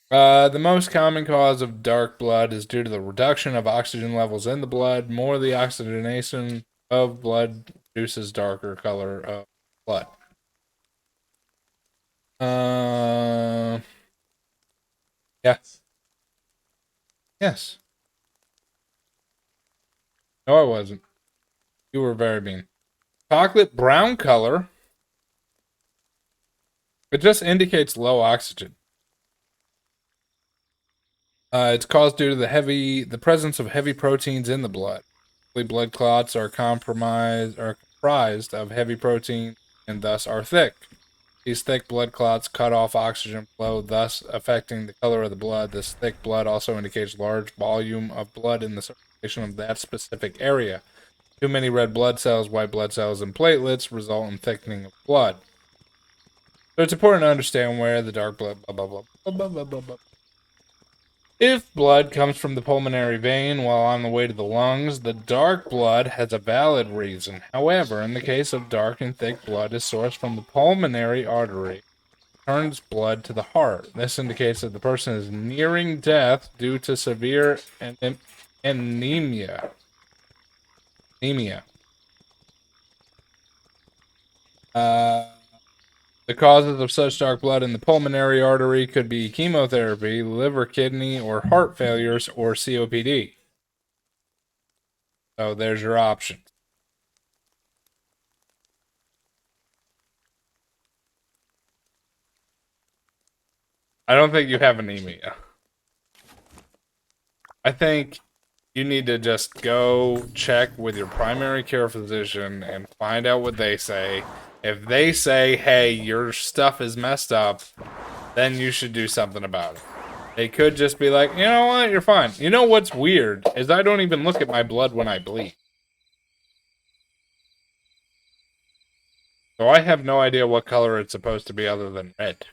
The most common cause of dark blood is due to the reduction of oxygen levels in the blood. More the oxygenation of blood produces darker color of blood. Yeah. Yes. No, I wasn't. You were very mean. Chocolate brown color. It just indicates low oxygen. It's caused due to the presence of heavy proteins in the blood. Blood clots are comprised of heavy protein and thus are thick. These thick blood clots cut off oxygen flow, thus affecting the color of the blood. This thick blood also indicates large volume of blood in the circulation of that specific area. Too many red blood cells, white blood cells, and platelets result in thickening of blood. So it's important to understand where the dark blood, blah, blah, blah, blah, blah, blah, blah. If blood comes from the pulmonary vein while on the way to the lungs, the dark blood has a valid reason. However, in the case of dark and thick blood is sourced from the pulmonary artery, turns blood to the heart. This indicates that the person is nearing death due to severe anemia. The causes of such dark blood in the pulmonary artery could be chemotherapy, liver, kidney, or heart failures, or COPD. So there's your options. I don't think you have anemia. I think you need to just go check with your primary care physician and find out what they say. If they say, hey, your stuff is messed up, then you should do something about it. They could just be like, you know what, you're fine. You know what's weird is I don't even look at my blood when I bleed. So I have no idea what color it's supposed to be other than red.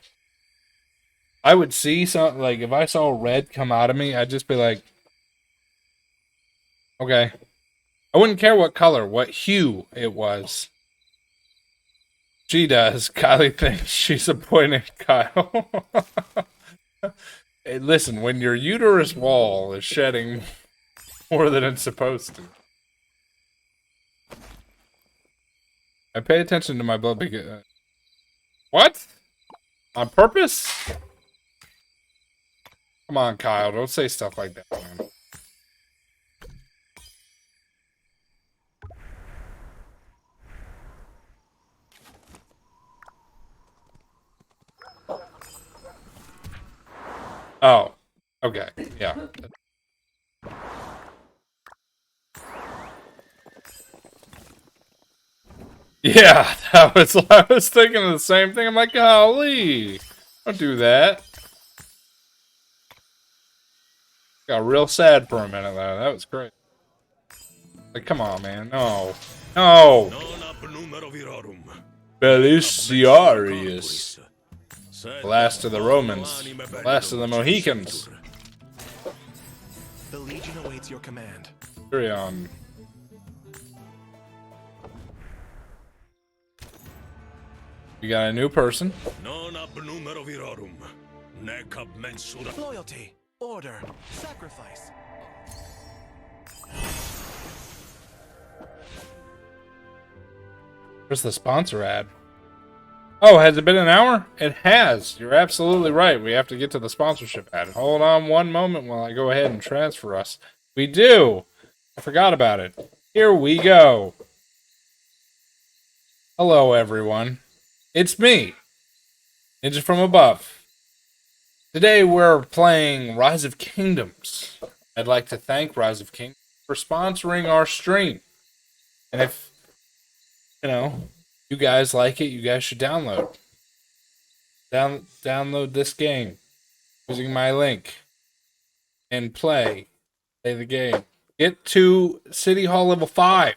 I would see something, like, if I saw red come out of me, I'd just be like, okay. I wouldn't care what color, what hue it was. She does. Kylie thinks she's appointed Kyle. Hey, listen, when your uterus wall is shedding more than it's supposed to. I pay attention to my blood because... what? On purpose? Come on, Kyle. Don't say stuff like that, man. Oh. Okay. Yeah. Yeah, I was thinking of the same thing. I'm like, golly, don't do that. Got real sad for a minute there. That was great. Like, come on, man. No. No. Belisarius. Last of the Romans. Last of the Mohicans. The Legion awaits your command. Carry on. You got a new person. Loyalty, order, sacrifice. Where's the sponsor ad? Oh, has it been an hour? It has. You're absolutely right. We have to get to the sponsorship ad. Hold on one moment while I go ahead and transfer us. We do. I forgot about it. Here we go. Hello, everyone. It's me, Ninja from Above. Today we're playing Rise of Kingdoms. I'd like to thank Rise of Kingdoms for sponsoring our stream. And if, you guys like it, you guys should download. Download this game using my link and play the game. Get to City Hall level 5.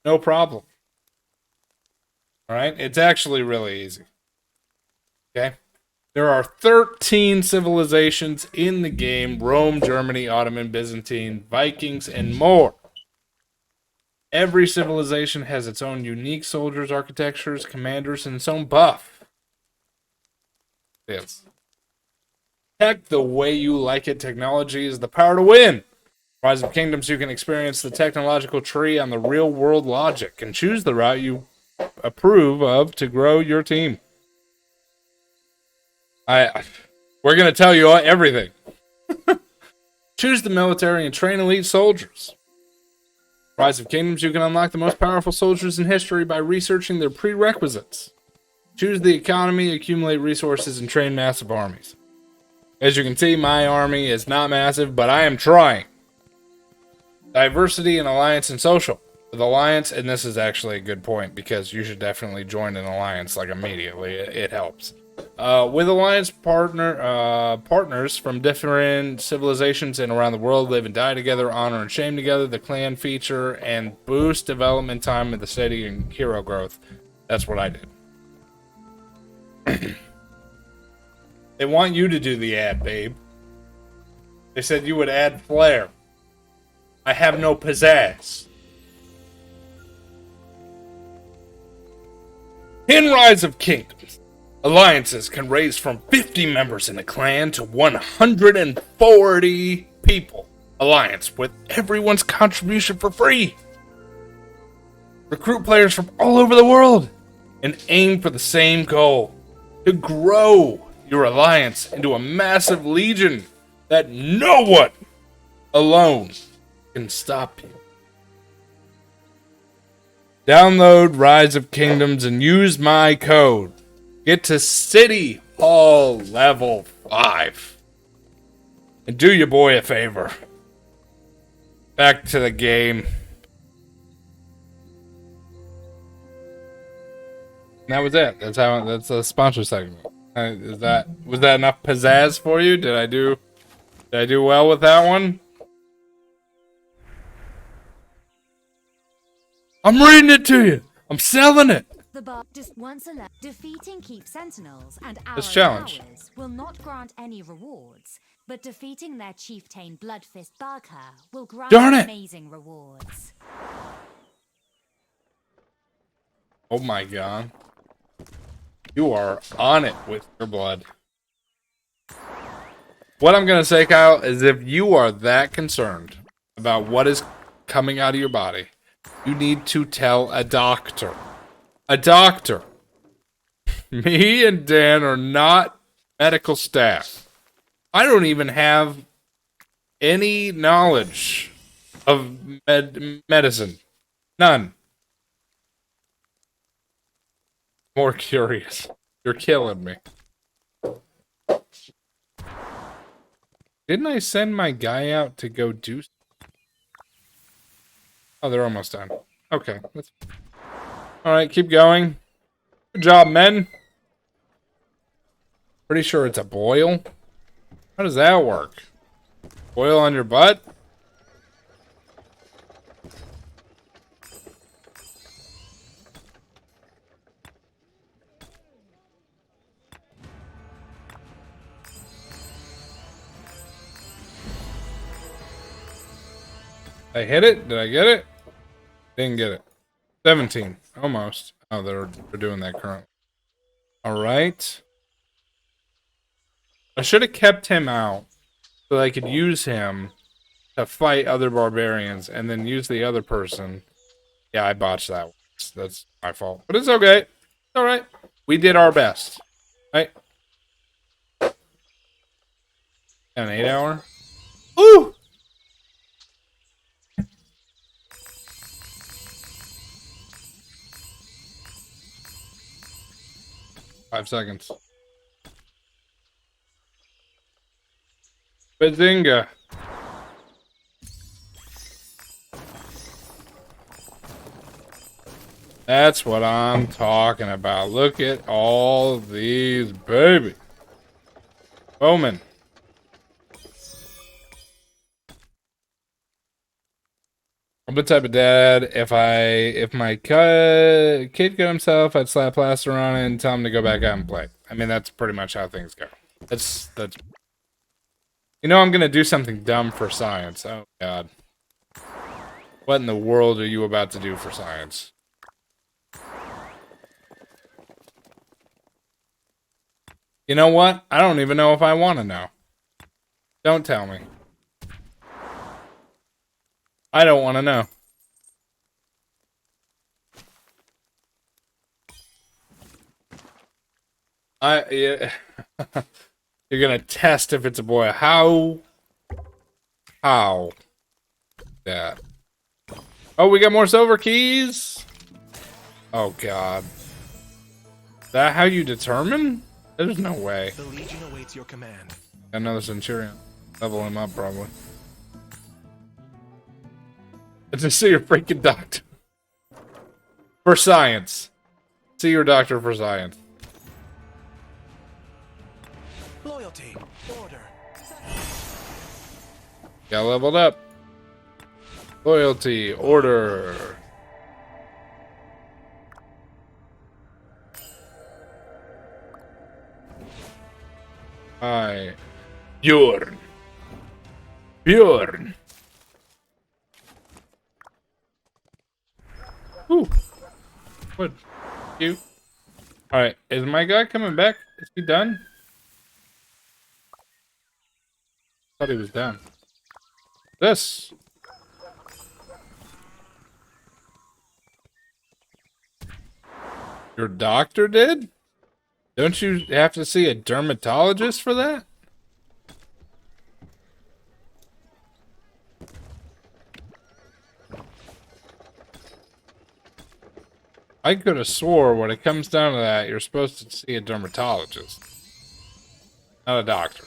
No problem. Alright? It's actually really easy. Okay? There are 13 civilizations in the game. Rome, Germany, Ottoman, Byzantine, Vikings, and more. Every civilization has its own unique soldiers, architectures, commanders, and its own buff. Yes. Tech the way you like it. Technology is the power to win. Rise of Kingdoms, you can experience the technological tree on the real-world logic and choose the route you approve of to grow your team. We're gonna tell you everything. Choose the military and train elite soldiers. Rise of Kingdoms, you can unlock the most powerful soldiers in history by researching their prerequisites. Choose the economy, accumulate resources, and train massive armies. As you can see, my army is not massive, but I am trying. Diversity and alliance and social. With alliance, and this is actually a good point because you should definitely join an alliance like immediately. It helps. With alliance partners from different civilizations and around the world live and die together, honor and shame together, the clan feature, and boost development time of the city and hero growth. That's what I did. They want you to do the ad, babe. They said you would add flair. I have no pizzazz. In Rise of Kingdoms, alliances can raise from 50 members in a clan to 140 people. Alliance with everyone's contribution for free. Recruit players from all over the world and aim for the same goal: to grow your alliance into a massive legion that no one alone can stop you. Download Rise of Kingdoms and use my code. Get to City Hall level 5. And do your boy a favor. Back to the game. And that was it. That's a sponsor segment. Was that enough pizzazz for you? Did I do well with that one? I'm reading it to you. I'm selling it. The bar just once defeating Keep Sentinels and our challenge towers will not grant any rewards, but defeating their chieftain Bloodfist Barker will grant amazing rewards. Oh my god. You are on it with your blood. What I'm gonna say, Kyle, is if you are that concerned about what is coming out of your body, you need to tell a doctor. A doctor. Me and Dan are not medical staff. I don't even have any knowledge of medicine. None. More curious. You're killing me. Didn't I send my guy out to go do... Oh, they're almost done. Okay. Alright, keep going. Good job, men. Pretty sure it's a boil. How does that work? Boil on your butt? I hit it? Did I get it? Didn't get it. 17. Almost. Oh, they're doing that currently. Alright. I should have kept him out so that I could use him to fight other barbarians and then use the other person. Yeah, I botched that one. That's my fault. But it's okay. It's alright. We did our best. Right? An 8 hour? Ooh! Five seconds. Bazinga. That's what I'm talking about. Look at all these babies. Bowman. I'm the type of dad, if my kid got himself, I'd slap plaster on it and tell him to go back out and play. I mean, that's pretty much how things go. That's you know, I'm gonna do something dumb for science. Oh god. What in the world are you about to do for science? You know what? I don't even know if I want to know. Don't tell me. I don't want to know. Yeah. You're gonna test if it's a boy. How? How? That. Oh, we got more silver keys? Oh, God. That how you determine? There's no way. The Legion awaits your command. Another Centurion. Level him up, probably. Just see your freaking doctor. For science. See your doctor for science. Loyalty. Order. Got leveled up. Loyalty. Order. Hi. Bjorn. Bjorn. Ooh. What? You? Alright, is my guy coming back? Is he done? Thought he was done. This. Your doctor did? Don't you have to see a dermatologist for that? I could have swore when it comes down to that, you're supposed to see a dermatologist, not a doctor.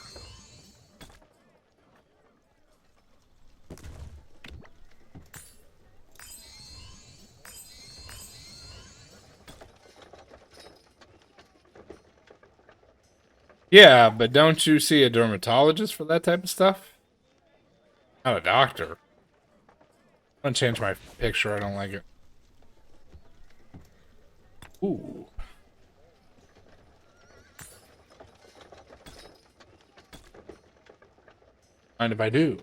Yeah, but don't you see a dermatologist for that type of stuff? Not a doctor. I'm gonna change my picture, I don't like it. Ooh. Mind if I do?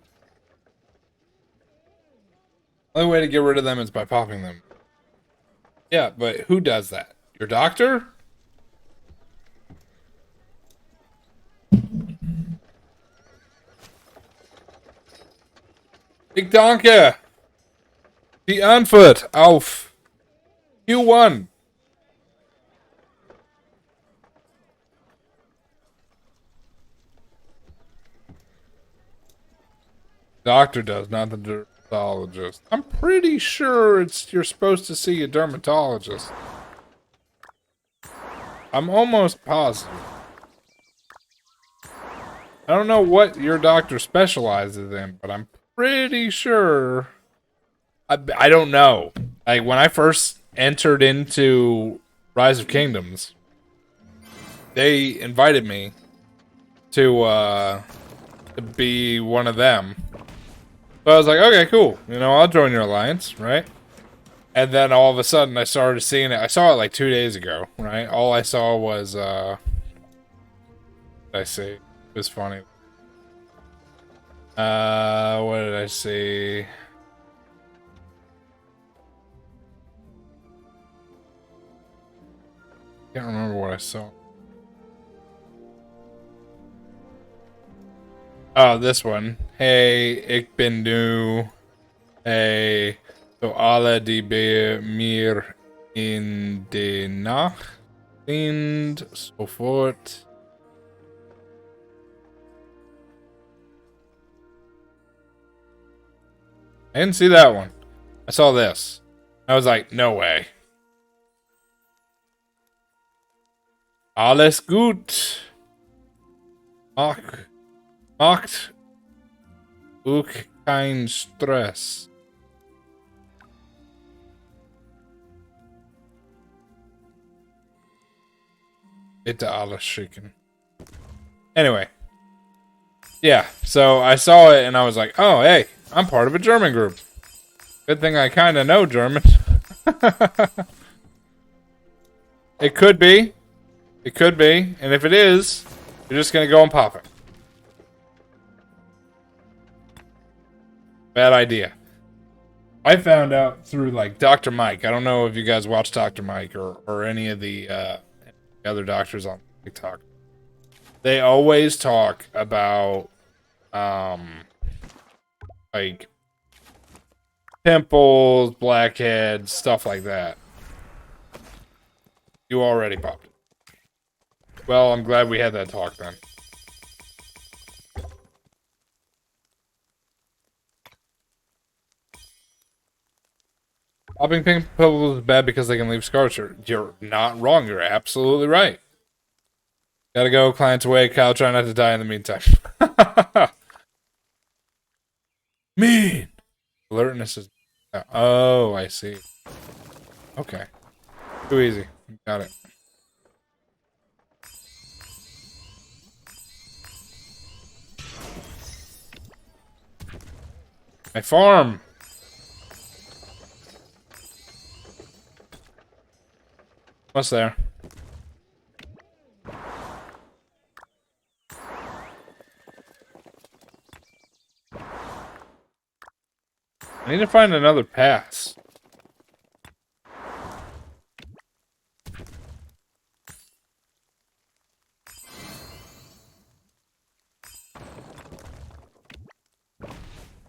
Only way to get rid of them is by popping them. Yeah, but who does that? Your doctor? Ich danke. Die Antwort auf Q1. Doctor does, not the dermatologist. I'm pretty sure you're supposed to see a dermatologist. I'm almost positive. I don't know what your doctor specializes in, but I'm pretty sure. I don't know. Like when I first entered into Rise of Kingdoms, they invited me to be one of them. So I was like, okay, cool. You know, I'll join your alliance, right? And then all of a sudden I started seeing it. I saw it like 2 days ago, right? All I saw was, I see. It was funny. What did I see? Can't remember what I saw. Oh, this one. Hey, ik ben nu. Hey, so alle die bij mir in de nacht sind sofort. I didn't see that one. I saw this. I was like, no way. Alles gut. Macht auch kein Stress. Bitte alles schicken. Anyway. Yeah, so I saw it and I was like, oh, hey, I'm part of a German group. Good thing I kind of know German. It could be. It could be. And if it is, you're just going to go and pop it. Bad idea. I found out through, like, Dr. Mike. I don't know if you guys watch Dr. Mike or any of the other doctors on TikTok. They always talk about, like, pimples, blackheads, stuff like that. You already popped it. Well, I'm glad we had that talk then. Popping pink pills is bad because they can leave scars. You're not wrong. You're absolutely right. Gotta go. Client's away. Kyle, try not to die in the meantime. Mean. Alertness is... Oh, I see. Okay. Too easy. Got it. My farm. What's there? I need to find another pass.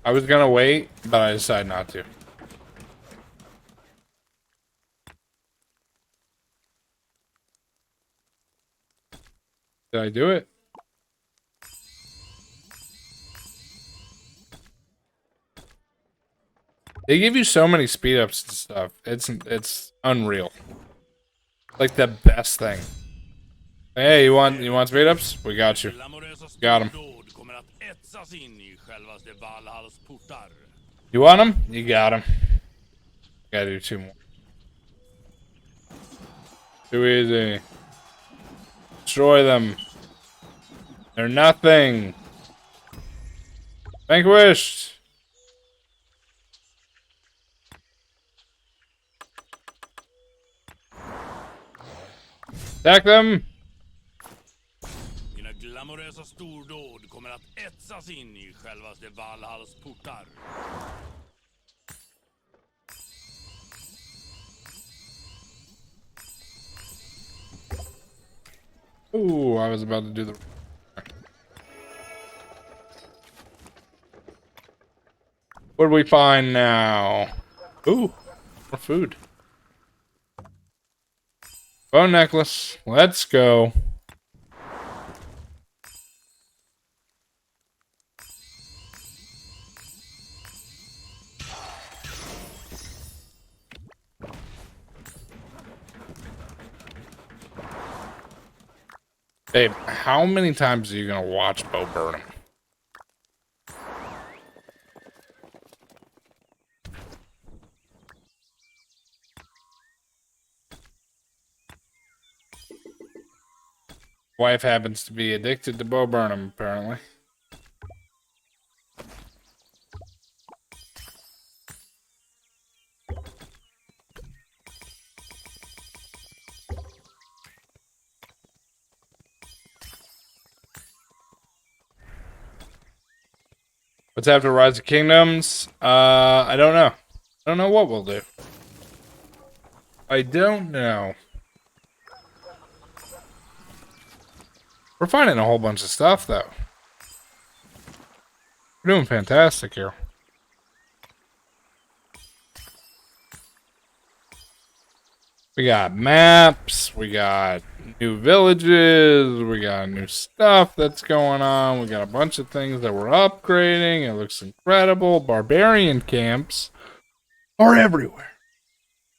I was gonna wait, but I decided not to. Did I do it? They give you so many speed ups and stuff. It's unreal. Like the best thing. Hey, you want speed ups? We got you. Got him. You want him? You got him. Gotta do 2 more. Too easy. Destroy them. They're nothing. Vanquished. Attack them. Dina glamorösa stordåd kommer att etsas in i självaste Valhalls portar. Ooh, I was about to do the... What do we find now? Ooh, more food. Bone necklace. Let's go. Babe, how many times are you gonna watch Bo Burnham? Wife happens to be addicted to Bo Burnham, apparently. What's after Rise of Kingdoms? I don't know. I don't know what we'll do. I don't know. We're finding a whole bunch of stuff, though. We're doing fantastic here. We got maps, we got new villages, we got new stuff that's going on, we got a bunch of things that we're upgrading. It looks incredible. Barbarian camps are everywhere.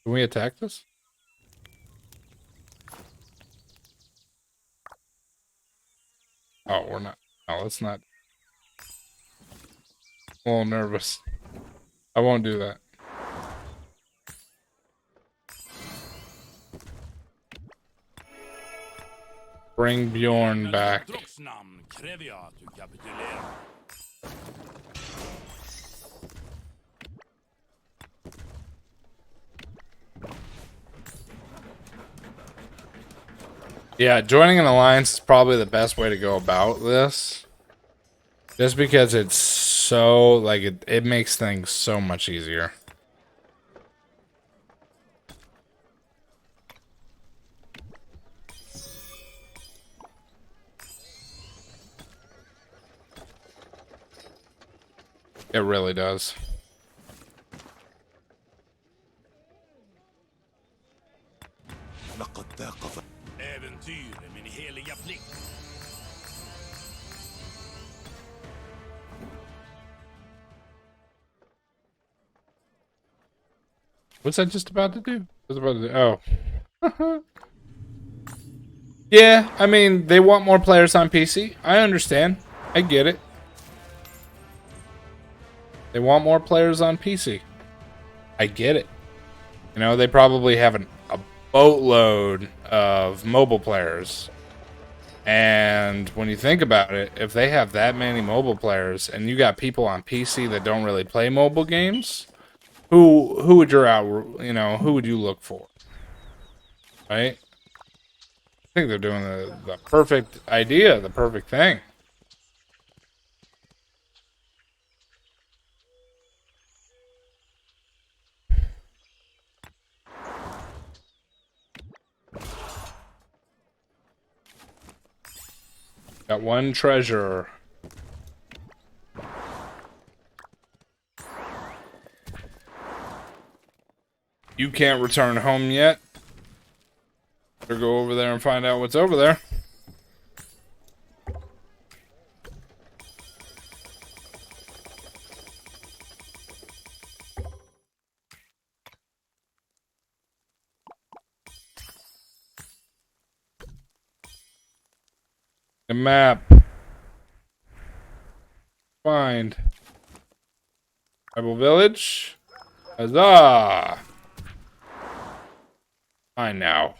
Can we attack this? Oh, we're not. No, let's not. I'm a little nervous. I won't do that. Bring Bjorn back. Yeah, joining an alliance is probably the best way to go about this. Just because it's so, like, it makes things so much easier. It really does. لقد ذاق Äventyr är min heliga plikt. What's I just about to do? I was about to do, oh. Yeah, I mean, they want more players on PC. I understand. I get it. They want more players on PC. I get it. You know, they probably have a boatload of mobile players. And when you think about it, if they have that many mobile players and you got people on PC that don't really play mobile games, who would who would you look for? Right? I think they're doing the perfect idea, the perfect thing. Got one treasure. You can't return home yet. Better go over there and find out what's over there. A map. Find. Tribal village. Huzzah! Fine now.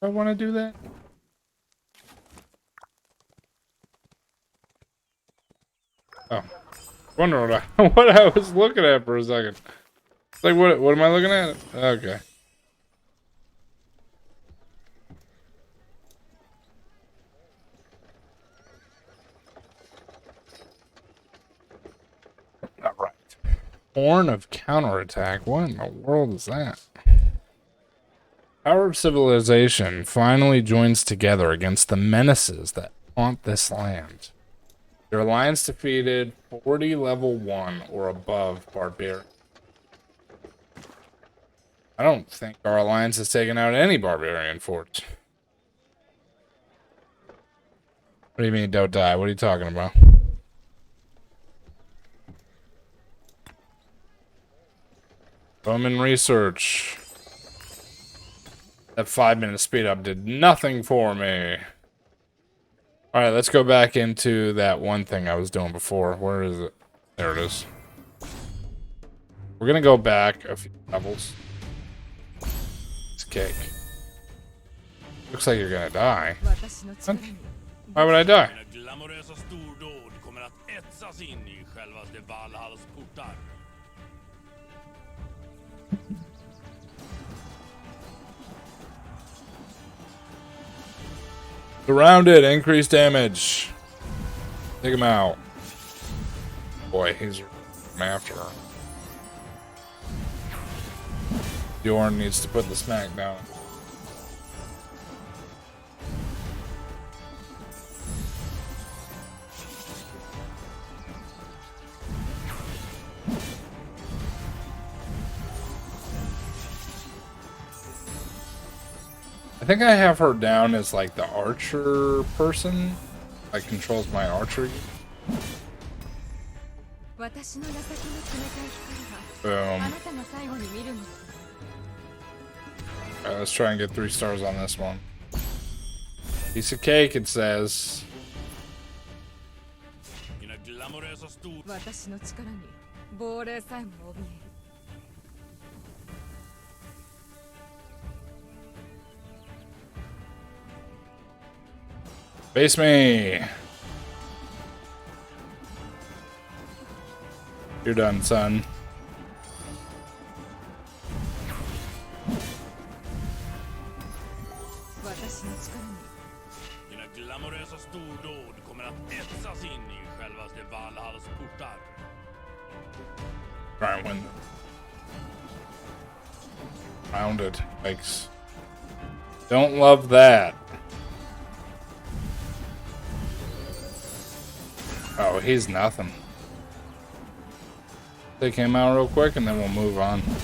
Do I want to do that? Oh. Wonder what I was looking at for a second. It's like, what am I looking at? Okay. Alright. Horn of counterattack. What in the world is that? Power of civilization finally joins together against the menaces that haunt this land. Your alliance defeated 40 level 1 or above barbarian. I don't think our alliance has taken out any barbarian forts. What do you mean don't die? What are you talking about? Roman research. That 5-minute speed up did nothing for me. Alright, let's go back into that one thing I was doing before. Where is it? There it is. We're gonna go back a few levels. It's cake. Looks like you're gonna die. What? Why would I die? Mina glamorösa stordåd kommer att etsas in i självaste Valhalls portar. Surrounded, increased damage. Take him out. Boy, he's after her. Bjorn needs to put the smack down. I think I have her down as like the archer person. Like controls my archery. Boom. Alright, let's try and get 3 stars on this one. Piece of cake, it says. Mina glamorösa stordåd. Face me. You're done, son. Mina glamorösa stordåd kommer att etsas in i självaste Valhalls portar. Try and win. Rounded. Yikes. Don't love that. Oh, he's nothing. Take him out real quick and then we'll move on. Dina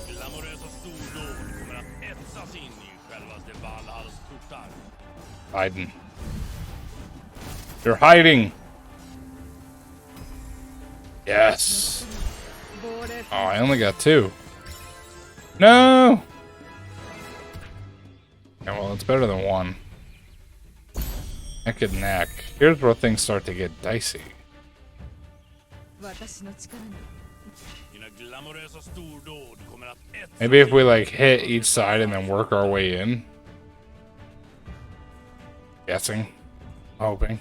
glamorösa stordåd kommer att etsas in i självaste Valhalls portar. Hiding. You're hiding. Yes. Oh, I only got 2. No. Yeah, well, it's better than 1. Neck and neck. Here's where things start to get dicey. Dina glamorösa stordåd kommer att etsas Maybe if we like hit each side and then work our way in. Guessing. Hoping.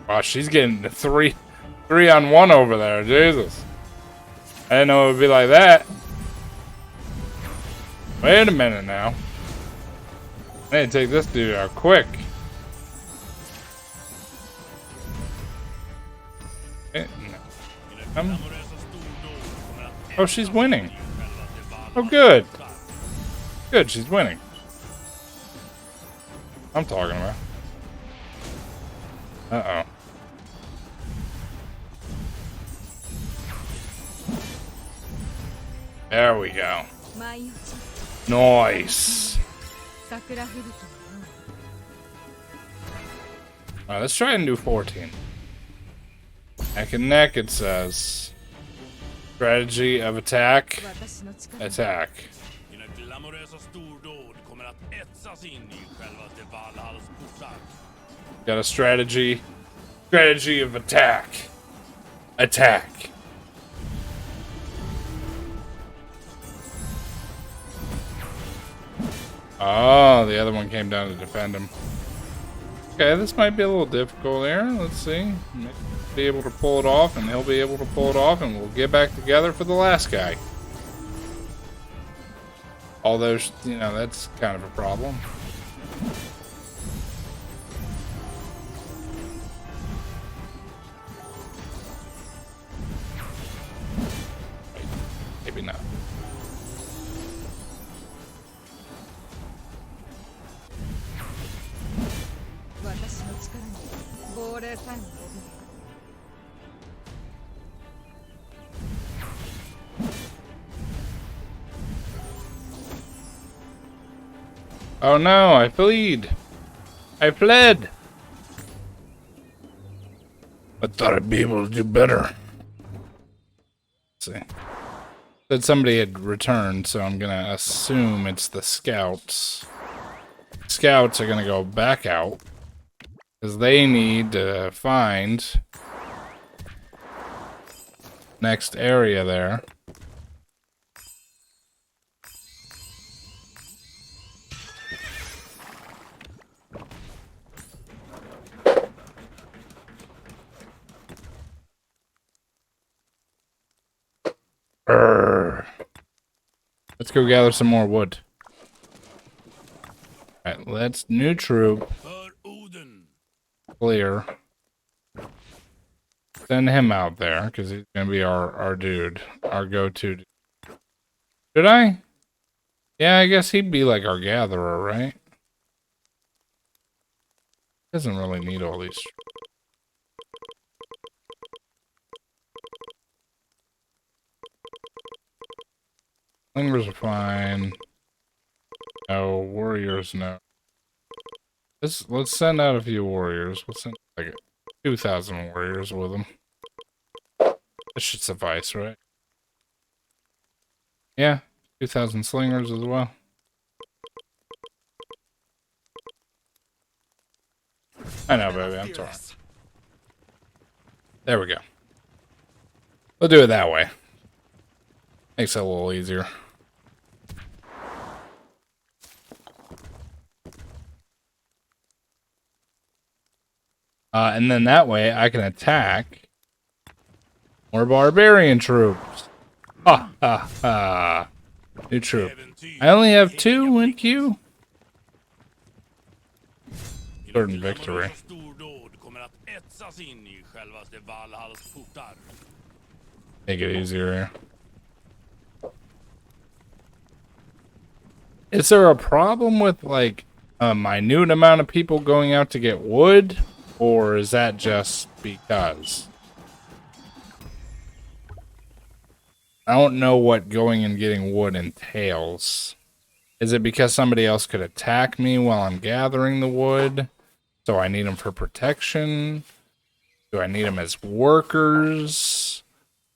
Wow, she's getting the 3 on 1 over there. Jesus. I didn't know it would be like that. Wait a minute now. I need to take this dude out quick. Eh, no. Oh, she's winning. Oh, good. Good, she's winning. I'm talking about. Uh-oh. There we go. Nice. Alright, let's try and do 14. Neck and neck, it says. Strategy of attack. Attack. Dina glamorösa stordåd kommer att etsas in i självaste Valhalls portar. Got a strategy. Strategy of attack. Attack. Oh, the other one came down to defend him. Okay, this might be a little difficult here. Let's see. Maybe be able to pull it off, and he'll be able to pull it off, and we'll get back together for the last guy. Although, you know, that's kind of a problem. Maybe not. Oh no, I fled. I fled. I thought I'd be able to do better. Let's see. Said somebody had returned, so I'm gonna assume it's the scouts. Scouts are gonna go back out because they need to find next area there. Let's go gather some more wood. Alright, let's new troop. För Oden. Clear. Send him out there, because he's gonna be our dude. Our go-to. Should I? Yeah, I guess he'd be like our gatherer, right? Doesn't really need all these. Slingers are fine. No warriors, no. Let's send out a few warriors. We'll send like 2,000 warriors with them. That should suffice, right? Yeah, 2,000 slingers as well. I know, baby. I'm sorry. There we go. We'll do it that way. Makes it a little easier. And then that way I can attack more barbarian troops. Ha ha ha. New troop. I only have 2 in queue. Certain victory. Make it easier here. Is there a problem with like a minute amount of people going out to get wood, or is that just because? I don't know what going and getting wood entails. Is it because somebody else could attack me while I'm gathering the wood? So I need them for protection? Do I need them as workers?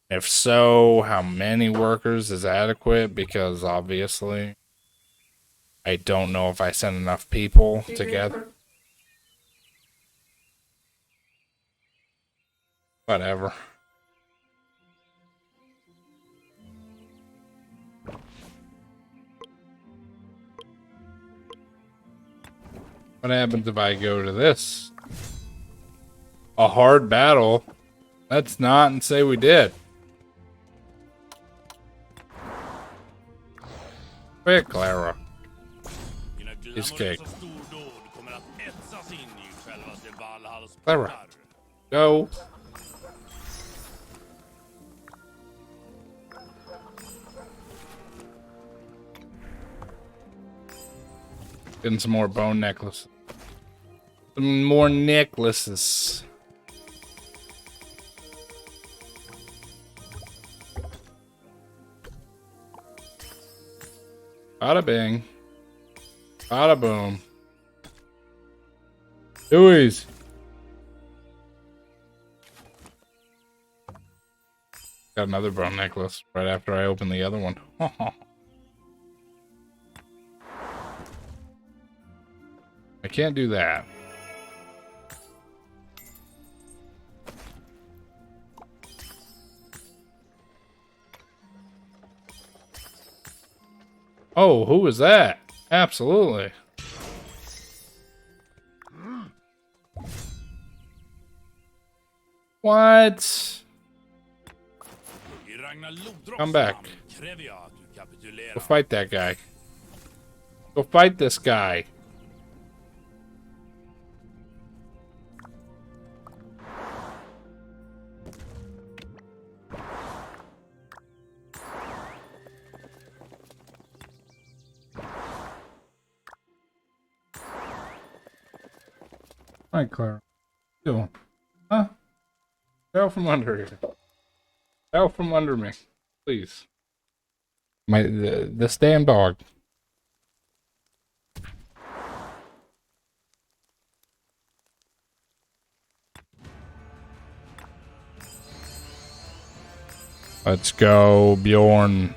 If so, how many workers is adequate? Because obviously, I don't know if I send enough people together. Whatever. What happens if I go to this? A hard battle? Let's not say we did. Quick, Clara. Is cake. Clara. Go. Getting some more bone necklaces. Some more necklaces. Bada bing. Bada boom. Dewey's. Got another bone necklace right after I open the other one. I can't do that. Oh, who was that? Absolutely. What? Come back. Go fight that guy. Go fight this guy. Hi, Clara. What are you doing? Huh? Get out from under here. Get out from under me. Please. This damn dog. Let's go, Bjorn.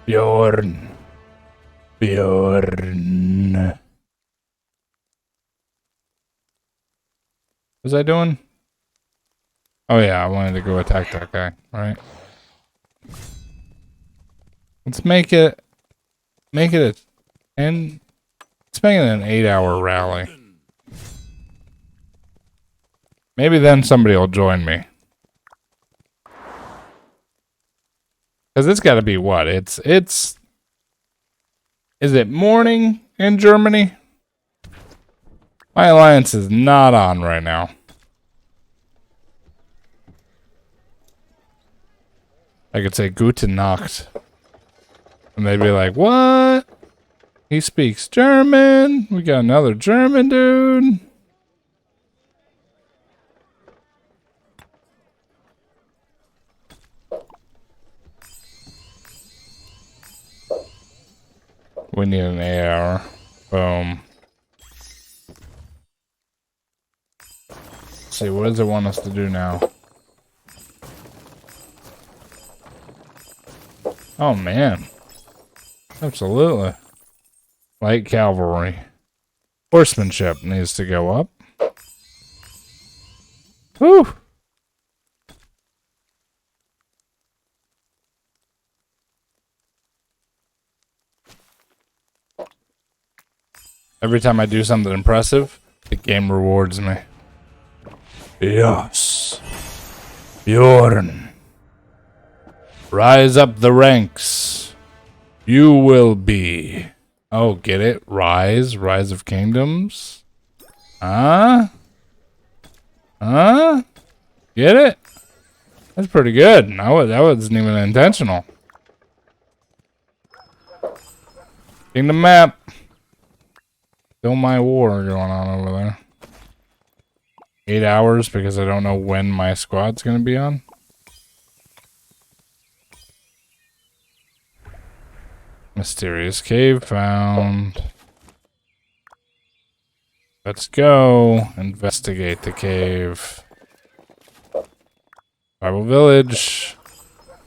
Bjorn. Bjorn. What was I doing? Oh yeah, I wanted to go attack that guy, right? Let's make it a 10. Let's make it an 8-hour rally. Maybe then somebody will join me. Cause it's gotta be what? Is it morning in Germany? My alliance is not on right now. I could say Gute Nacht. And they'd be like, what? He speaks German? We got another German dude? We need an AR. Boom. Let's see, what does it want us to do now? Oh man. Absolutely. Light cavalry. Horsemanship needs to go up. Whew. Every time I do something impressive, the game rewards me. Yes. Bjorn. Rise up the ranks. You will be. Oh, get it? Rise of kingdoms. Huh? Huh? Get it? That's pretty good. That wasn't even intentional. Kingdom map. Still my war going on over there. 8 hours because I don't know when my squad's gonna be on. Mysterious cave found. Let's go investigate the cave. Tribal village.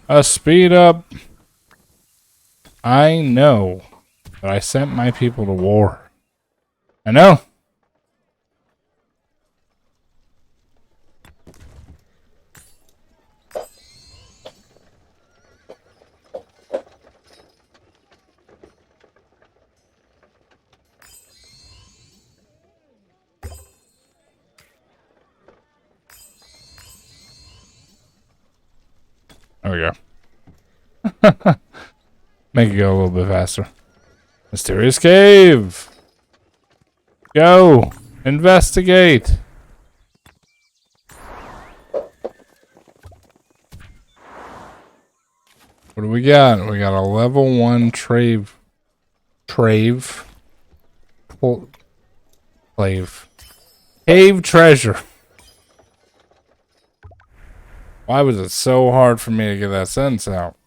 A speed up. I know that I sent my people to war. I know. There we go. Make it go a little bit faster. Mysterious cave. Go. Investigate. What do we got? We got a level 1 Clave. Cave treasure. Why was it so hard for me to get that sentence out?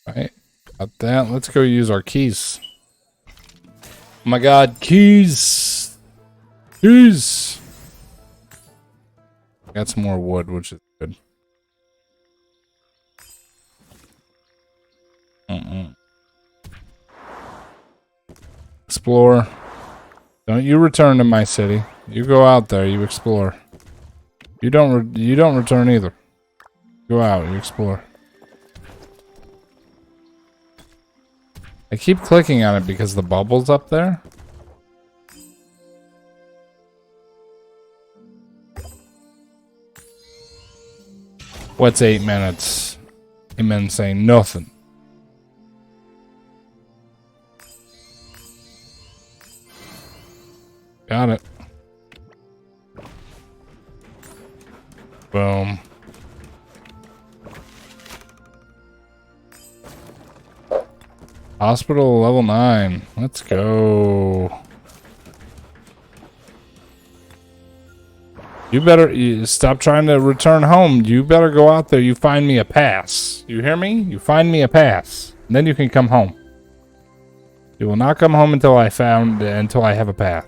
Right, got that. Let's go use our keys. Oh my god, keys! Keys! Got some more wood, which is good. Explore. Don't you return to my city. You go out there, you explore. You don't return either. Go out, you explore. I keep clicking on it because the bubble's up there. What's 8 minutes? 8 minutes saying nothing. Got it. Boom. Hospital level 9. Let's go. You better stop trying to return home. You better go out there. You find me a pass. You hear me? You find me a pass. And then you can come home. You will not come home until I have a pass.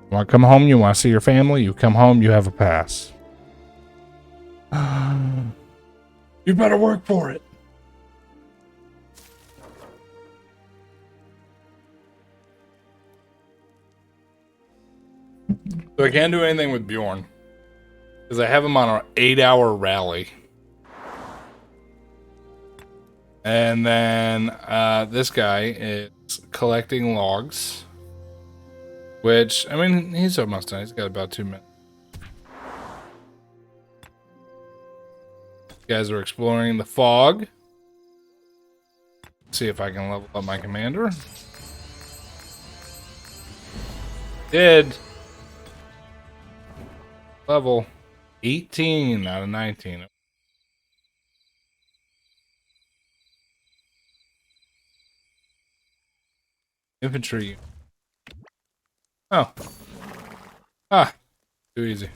You want to come home? You want to see your family? You come home, you have a pass. You better work for it. So I can't do anything with Bjorn. Because I have him on an 8-hour rally. And then this guy is collecting logs. Which, I mean, he's almost done. He's got about 2 minutes. You guys are exploring the fog. See if I can level up my commander. Did. Level 18 out of 19. Infantry. Oh. Ah. Too easy.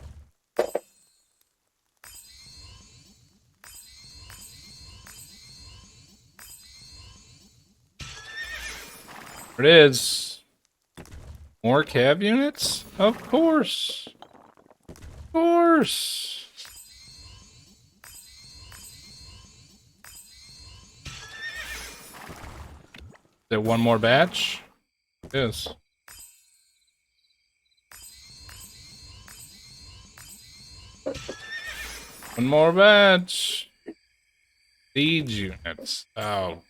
There it is. More cab units? Of course. Of course. Is there one more batch? It is. One more batch. Siege units. Oh.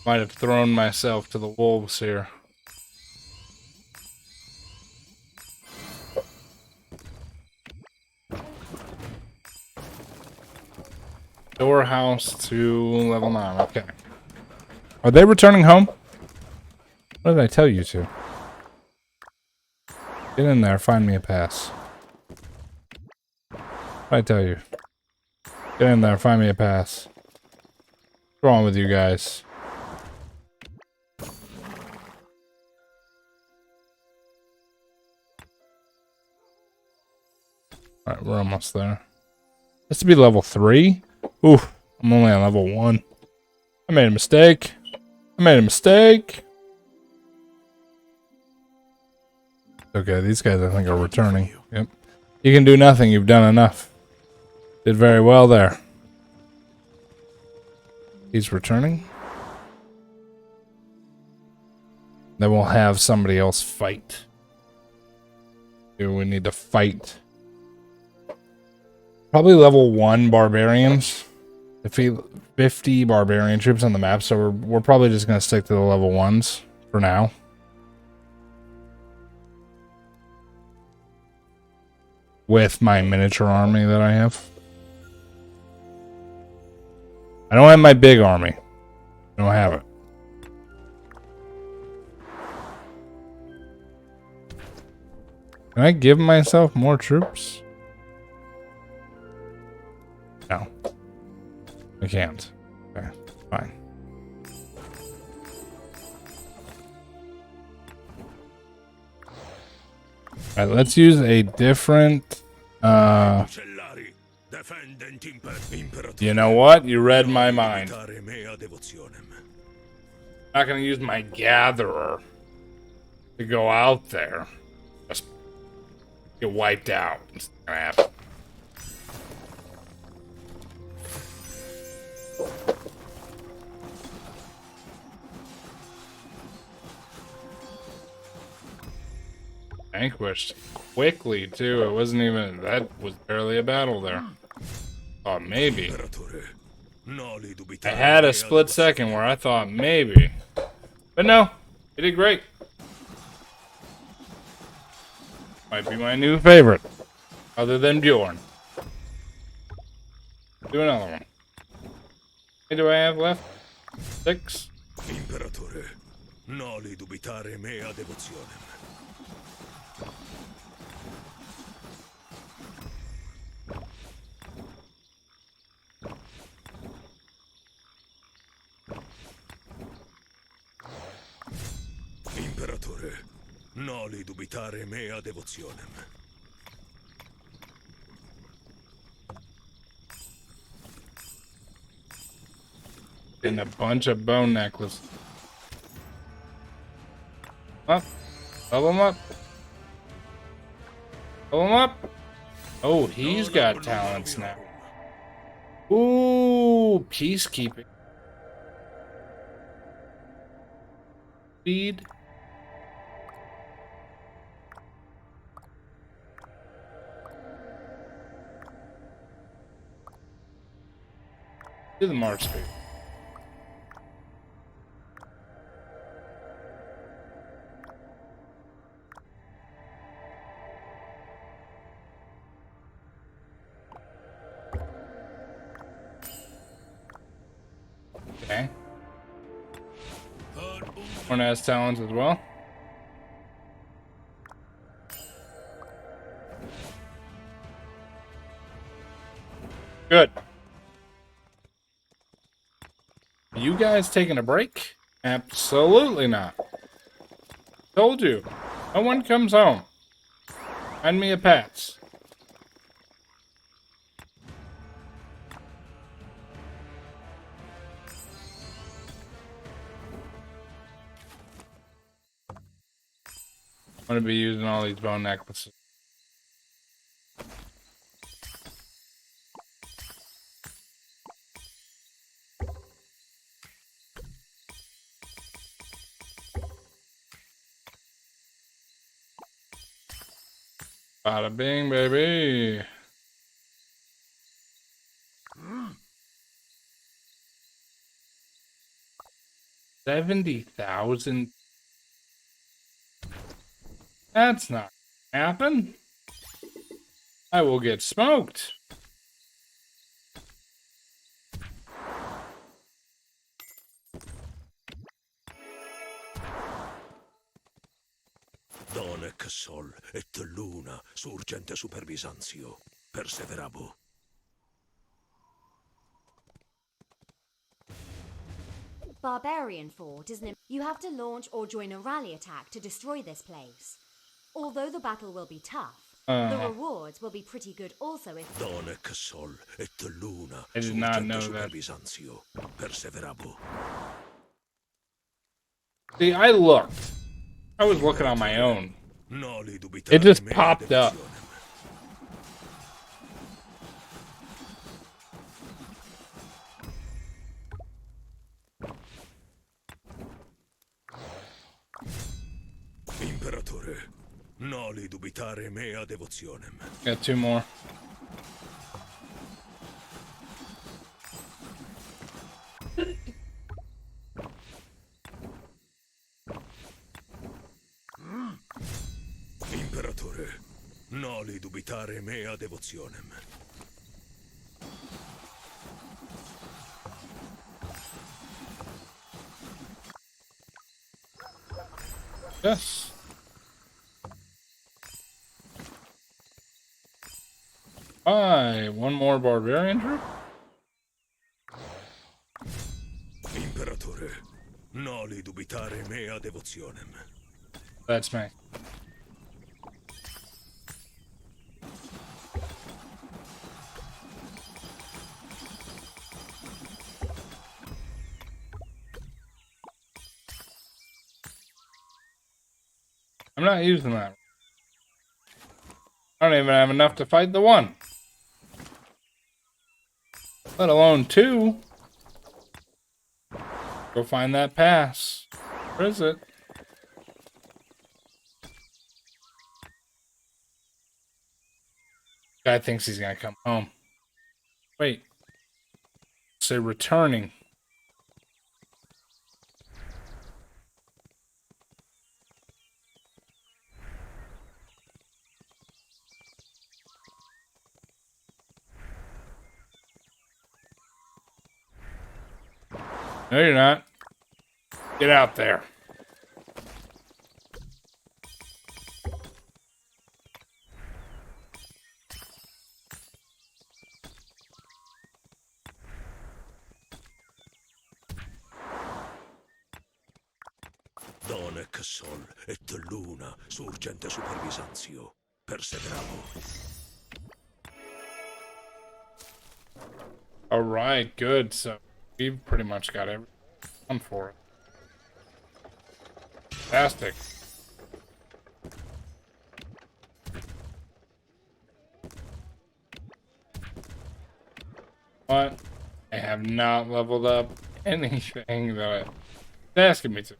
Might have thrown myself to the wolves here. Storehouse to level 9. Okay. Are they returning home? What did I tell you to? Get in there. Find me a pass. What did I tell you? Get in there. Find me a pass. What's wrong with you guys? Alright, we're almost there. Has to be level 3? Oof, I'm only on level 1. I made a mistake. Okay, these guys I think are returning. Yep. You can do nothing, you've done enough. Did very well there. He's returning. Then we'll have somebody else fight. We need to fight. Probably level 1 barbarians. Defeat 50 barbarian troops on the map, so we're probably just going to stick to the level 1s for now. With my miniature army that I have. I don't have my big army. I don't have it. Can I give myself more troops? No. I can't. Okay, fine. Alright, let's use a different you know what? You read my mind. Not gonna use my gatherer to go out there. Just get wiped out. It's not gonna happen. Vanquished quickly too. It wasn't even, that was barely a battle there. Thought maybe. I had a split second where I thought maybe. But no, he did great. Might be my new favorite. Other than Bjorn. Do another one. How many do I have left? 6? Imperatore, noli dubitare mea devotionem. Imperatore, noli dubitare mea devotionem. And a bunch of bone necklaces. Up. Level him up. Level him up. Oh, he's got talents now. Ooh, peacekeeping. Speed. Do the march speed. Okay. One has talents as well. Good. You guys taking a break? Absolutely not. Told you. No one comes home. Find me a Pats. I'm gonna be using all these bone necklaces. Bada bing, baby. $70,000. That's not gonna happen. I will get smoked. Donec sol et luna surgente super Byzantio. Perseverabo. Barbarian Fort is an... You have to launch or join a rally attack to destroy this place. Although the battle will be tough, the rewards will be pretty good also if... Donec sol et luna I did not surgente know super that. Byzantio. Perseverabo. See, I looked. I was looking on my own. Noli dubitare It just mea popped up. devotionem. Imperatore, noli dubitare mea devotionem. Got 2 more. Imperatore, noli dubitare mea devotionem. Yes. One more barbarian troop. Imperatore, noli dubitare mea devotionem. That's me. I'm not using that. I don't even have enough to fight the 1. Let alone 2. Go find that pass. Where is it? Guy thinks he's gonna come home. Wait. Say returning. No, you're not. Get out there. Donec sol et luna surgente super Byzantio. Perseverabo. All right, good. So we've pretty much got everything done for it. Fantastic. But I have not leveled up anything that it's asking me to.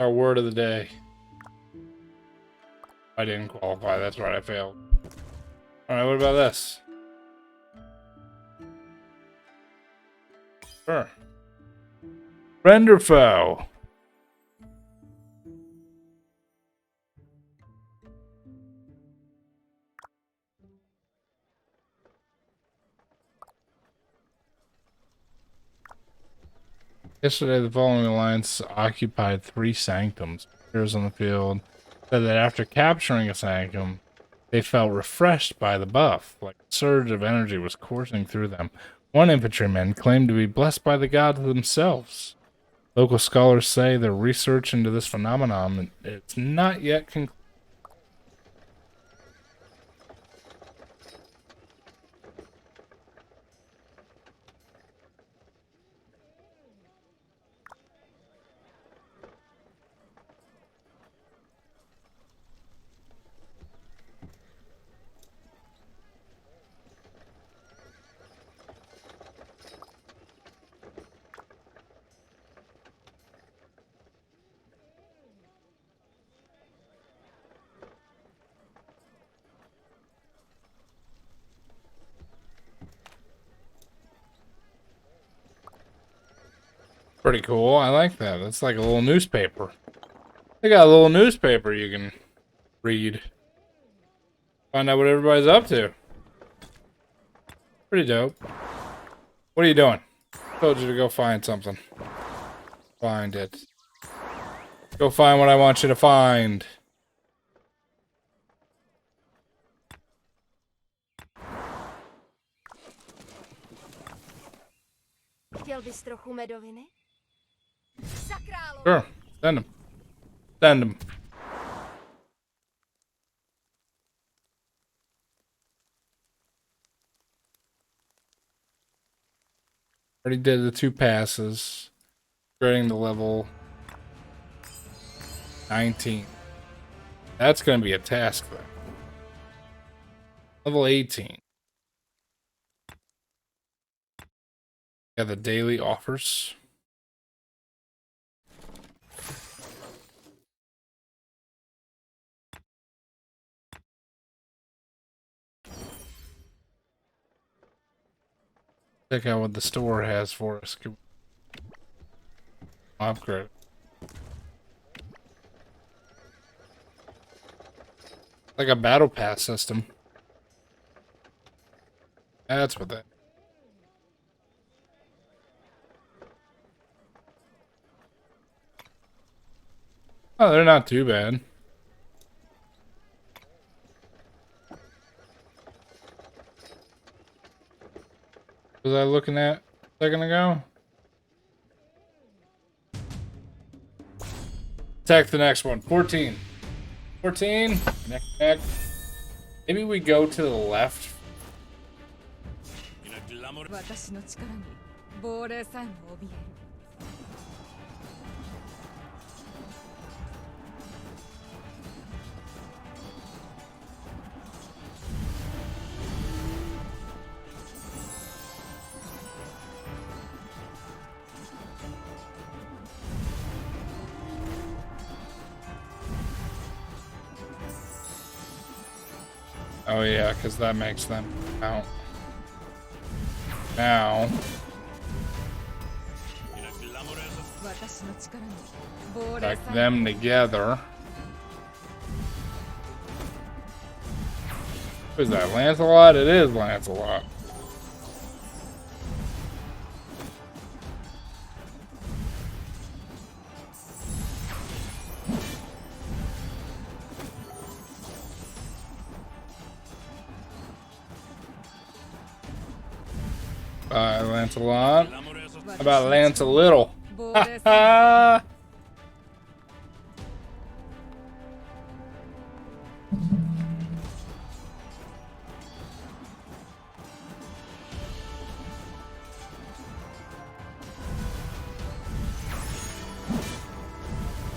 Our word of the day. I didn't qualify. That's right. I failed. All right. What about this? Sure. Friend or foe? Yesterday, the following alliance occupied 3 sanctums. Heroes on the field said that after capturing a sanctum, they felt refreshed by the buff, like a surge of energy was coursing through them. One infantryman claimed to be blessed by the gods themselves. Local scholars say their research into this phenomenon is not yet concluded. Pretty cool. I like that. It's like a little newspaper. They got a little newspaper you can read. Find out what everybody's up to. Pretty dope. What are you doing? Told you to go find something. Find it. Go find what I want you to find. Chtěl bys trochu medoviny? Sakrálo! Sure. Send him. Send him. Already did the 2 passes. Getting to level 19. That's going to be a task then. Level 18. Got the daily offers. Check out what the store has for us. Upgrade. Like a battle pass system. That's what that. Oh, they're not too bad. Was I looking at a second ago? Attack the next one. 14. 14. Neck. Maybe we go to the left. In a glamour. 私の力に亡霊さえも怯える。 Oh yeah, because that makes them count. Now. 私の力に亡霊 Back さえも them together. Who's that? Lancelot? It is Lancelot. Bye, Lancelot. How about Lance a little? 亡霊さえ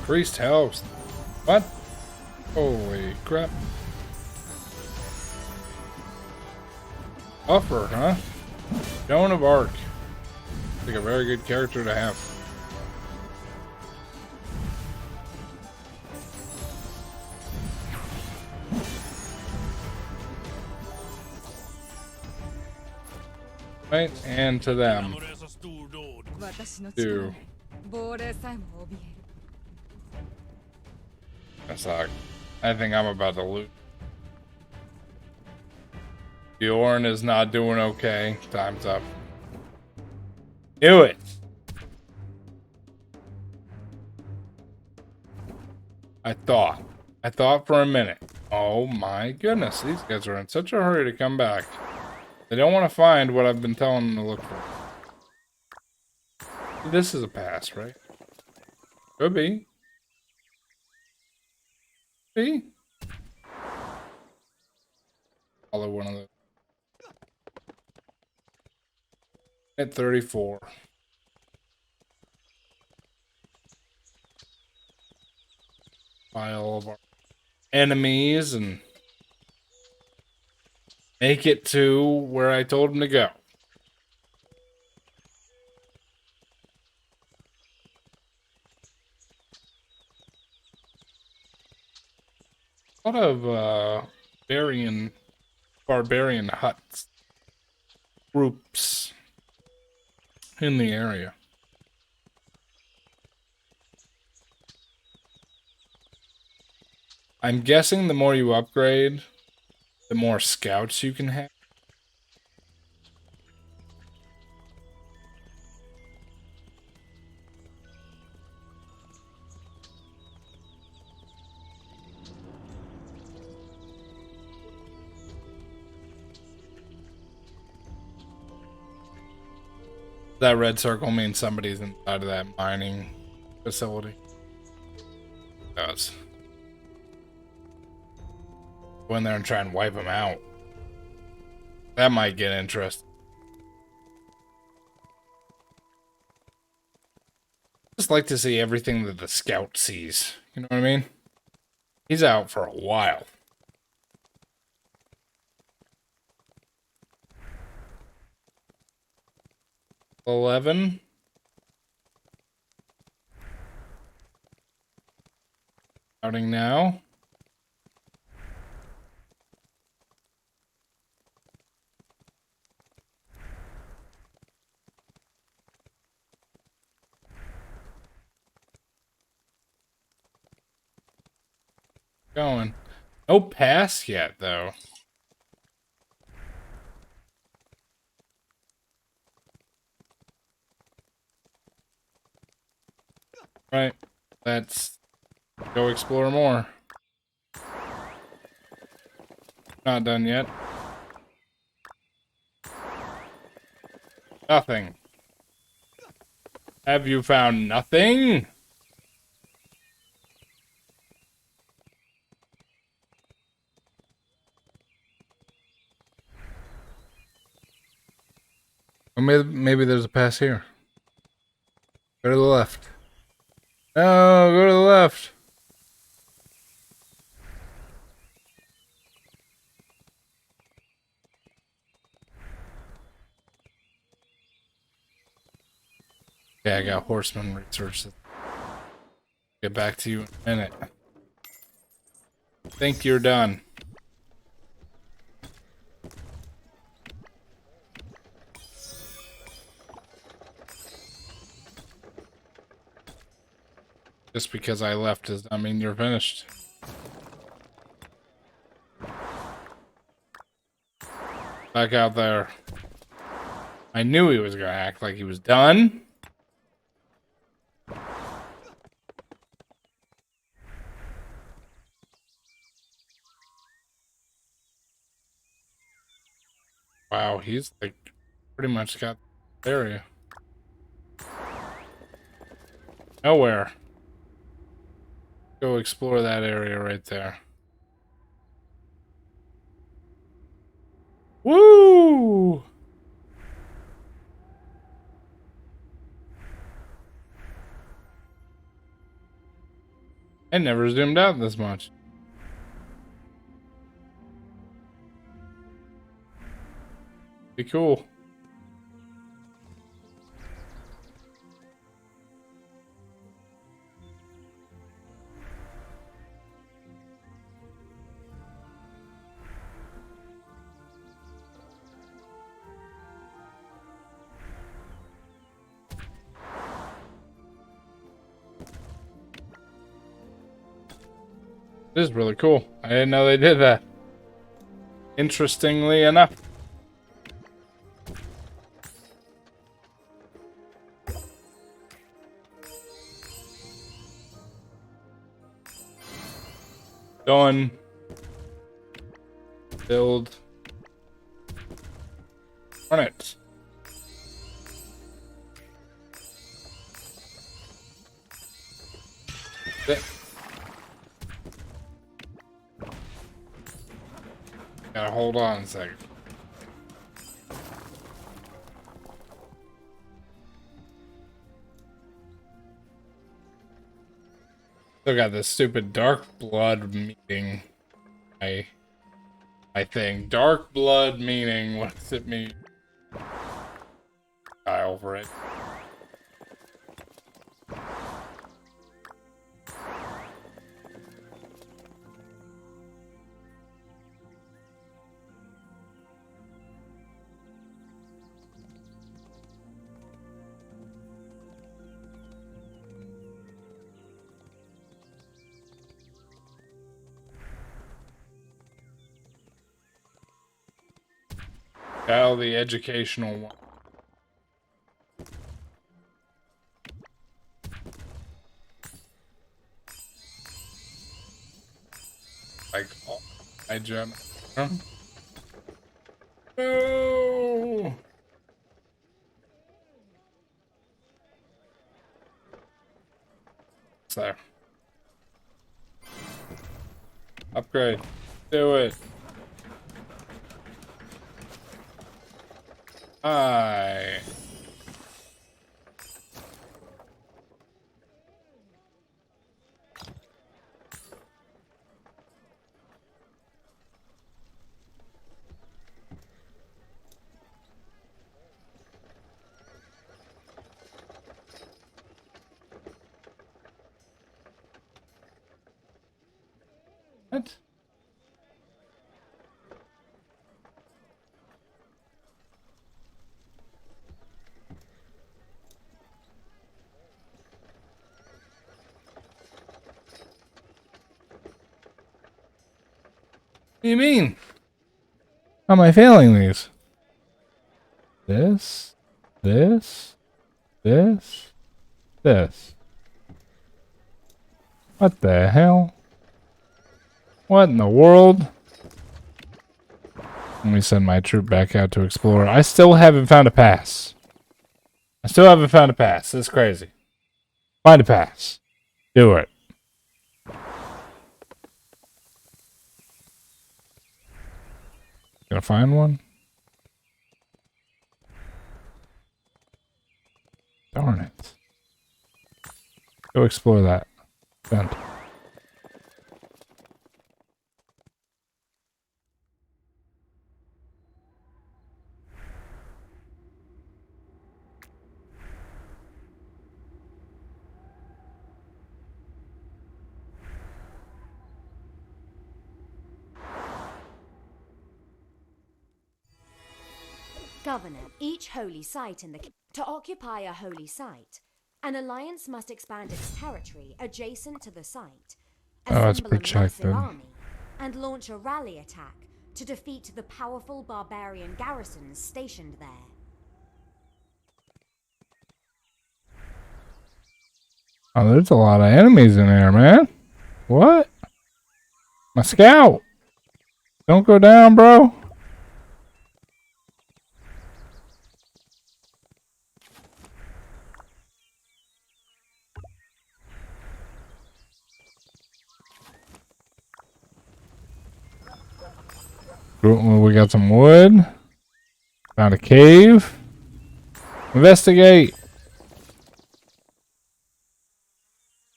Increased health. What? Holy crap. Upper, huh? Joan of Arc. Like a very good character to have. Right, and to them. 私の Two. 力に亡霊さえも怯える。 That's like, I think I'm about to lose. Bjorn is not doing okay. Time's up. Do it. I thought for a minute. Oh my goodness, these guys are in such a hurry to come back. They don't want to find what I've been telling them to look for. This is a pass, right? Could be. See? Follow one of those. At 34. File of our enemies and make it to where I told him to go. A lot of barbarian huts, groups in the area. I'm guessing the more you upgrade, the more scouts you can have. That red circle means somebody's inside of that mining facility. It does. Go in there and try and wipe them out. That might get interesting. Just like to see everything that the scout sees. You know what I mean? He's out for a while. $11. Starting now. Going. No pass yet, though. Right. Let's go explore more. Not done yet. Nothing. Have you found nothing? Well, maybe there's a pass here. Go to the left. No, go to the left. Yeah, I got horseman research. Get back to you in a minute. Think you're done. Just because I left does not mean you're finished. Back out there. I knew he was gonna act like he was done. Wow, he's like pretty much got the area. Nowhere. Go explore that area right there. Woo! I never zoomed out this much. Be cool. This is really cool. I didn't know they did that. Interestingly enough. Going. Build. Run it. Gotta hold on a second. Still got this stupid dark blood meaning. I think dark blood meaning. What does it mean? Die over it. Cal, the educational one. Like, oh, I jump. Huh? No! It's there. Upgrade. Do it. Aye. What? What do you mean? How am I failing these? This, this, this, this. What the hell? What in the world? Let me send my troop back out to explore. I still haven't found a pass. I still haven't found a pass. This is crazy. Find a pass. Do it. Gonna find one? Darn it. Go explore that. Send. Governor, each holy site in the to occupy a holy site, an alliance must expand its territory adjacent to the site, Oh, it's assemble a protected. massive army, and launch a rally attack to defeat the powerful barbarian garrisons stationed there. Oh, there's a lot of enemies in there, man. What? My scout. Don't go down, bro. We got some wood. Found a cave. Investigate.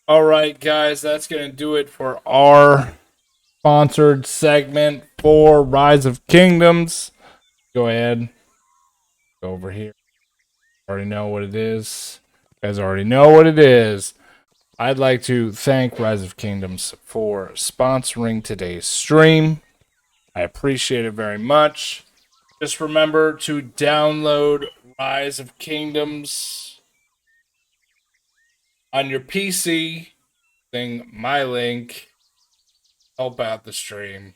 Alright, guys, that's going to do it for our sponsored segment for Rise of Kingdoms. Go ahead. Go over here. Already know what it is. You guys already know what it is. I'd like to thank Rise of Kingdoms for sponsoring today's stream. I appreciate it very much. Just remember to download Rise of Kingdoms on your PC. Using my link. Help out the stream.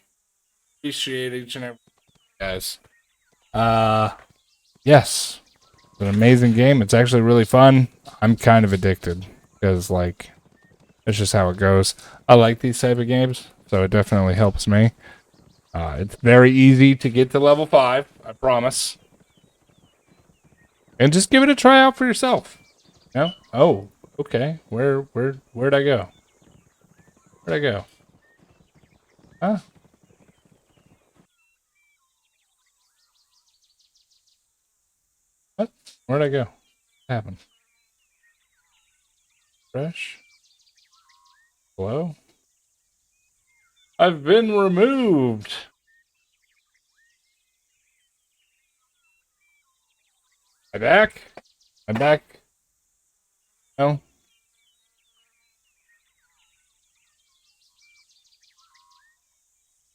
Appreciate each and every one, guys. Yes. It's an amazing game. It's actually really fun. I'm kind of addicted because, like, it's just how it goes. I like these type of games, so it definitely helps me. It's very easy to get to level 5, I promise. And just give it a try out for yourself. No? Oh, okay. Where'd I go? Where'd I go? Huh? What? Where'd I go? What happened? Fresh? Hello? I've been removed. Am I back? I'm back. No?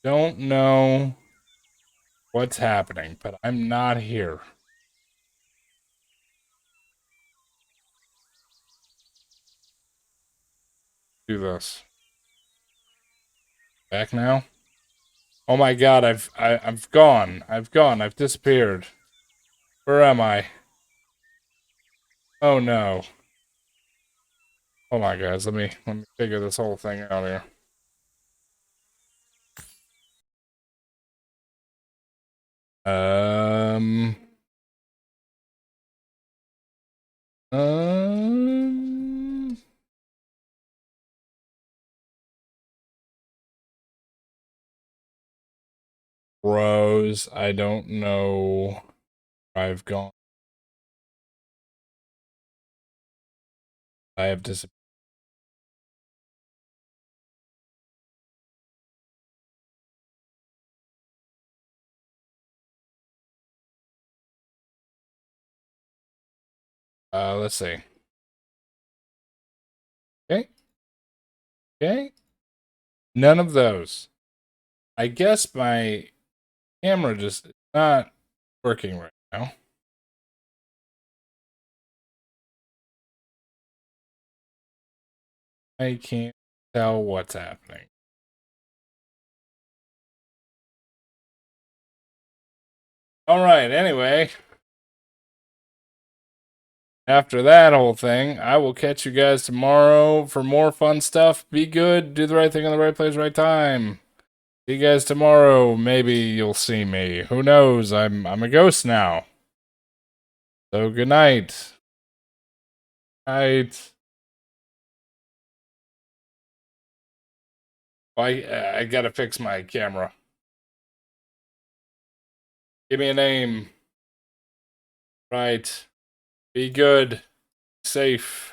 Don't know what's happening, but I'm not here. Do this. Back now? Oh my god, I've gone. I've gone. I've disappeared. Where am I? Oh no. Hold on, guys. Let me figure this whole thing out here. Um. Um. Rose, I don't know where I've gone. I have disappeared. Let's see. Okay. Okay. None of those. I guess my camera just is not working right now. I can't tell what's happening. All right, anyway. After that whole thing, I will catch you guys tomorrow for more fun stuff. Be good, do the right thing on the right place, right time. See you guys tomorrow. Maybe you'll see me. Who knows? I'm a ghost now. So good night. Night. I gotta fix my camera. Give me a name. Right. Be good. Safe.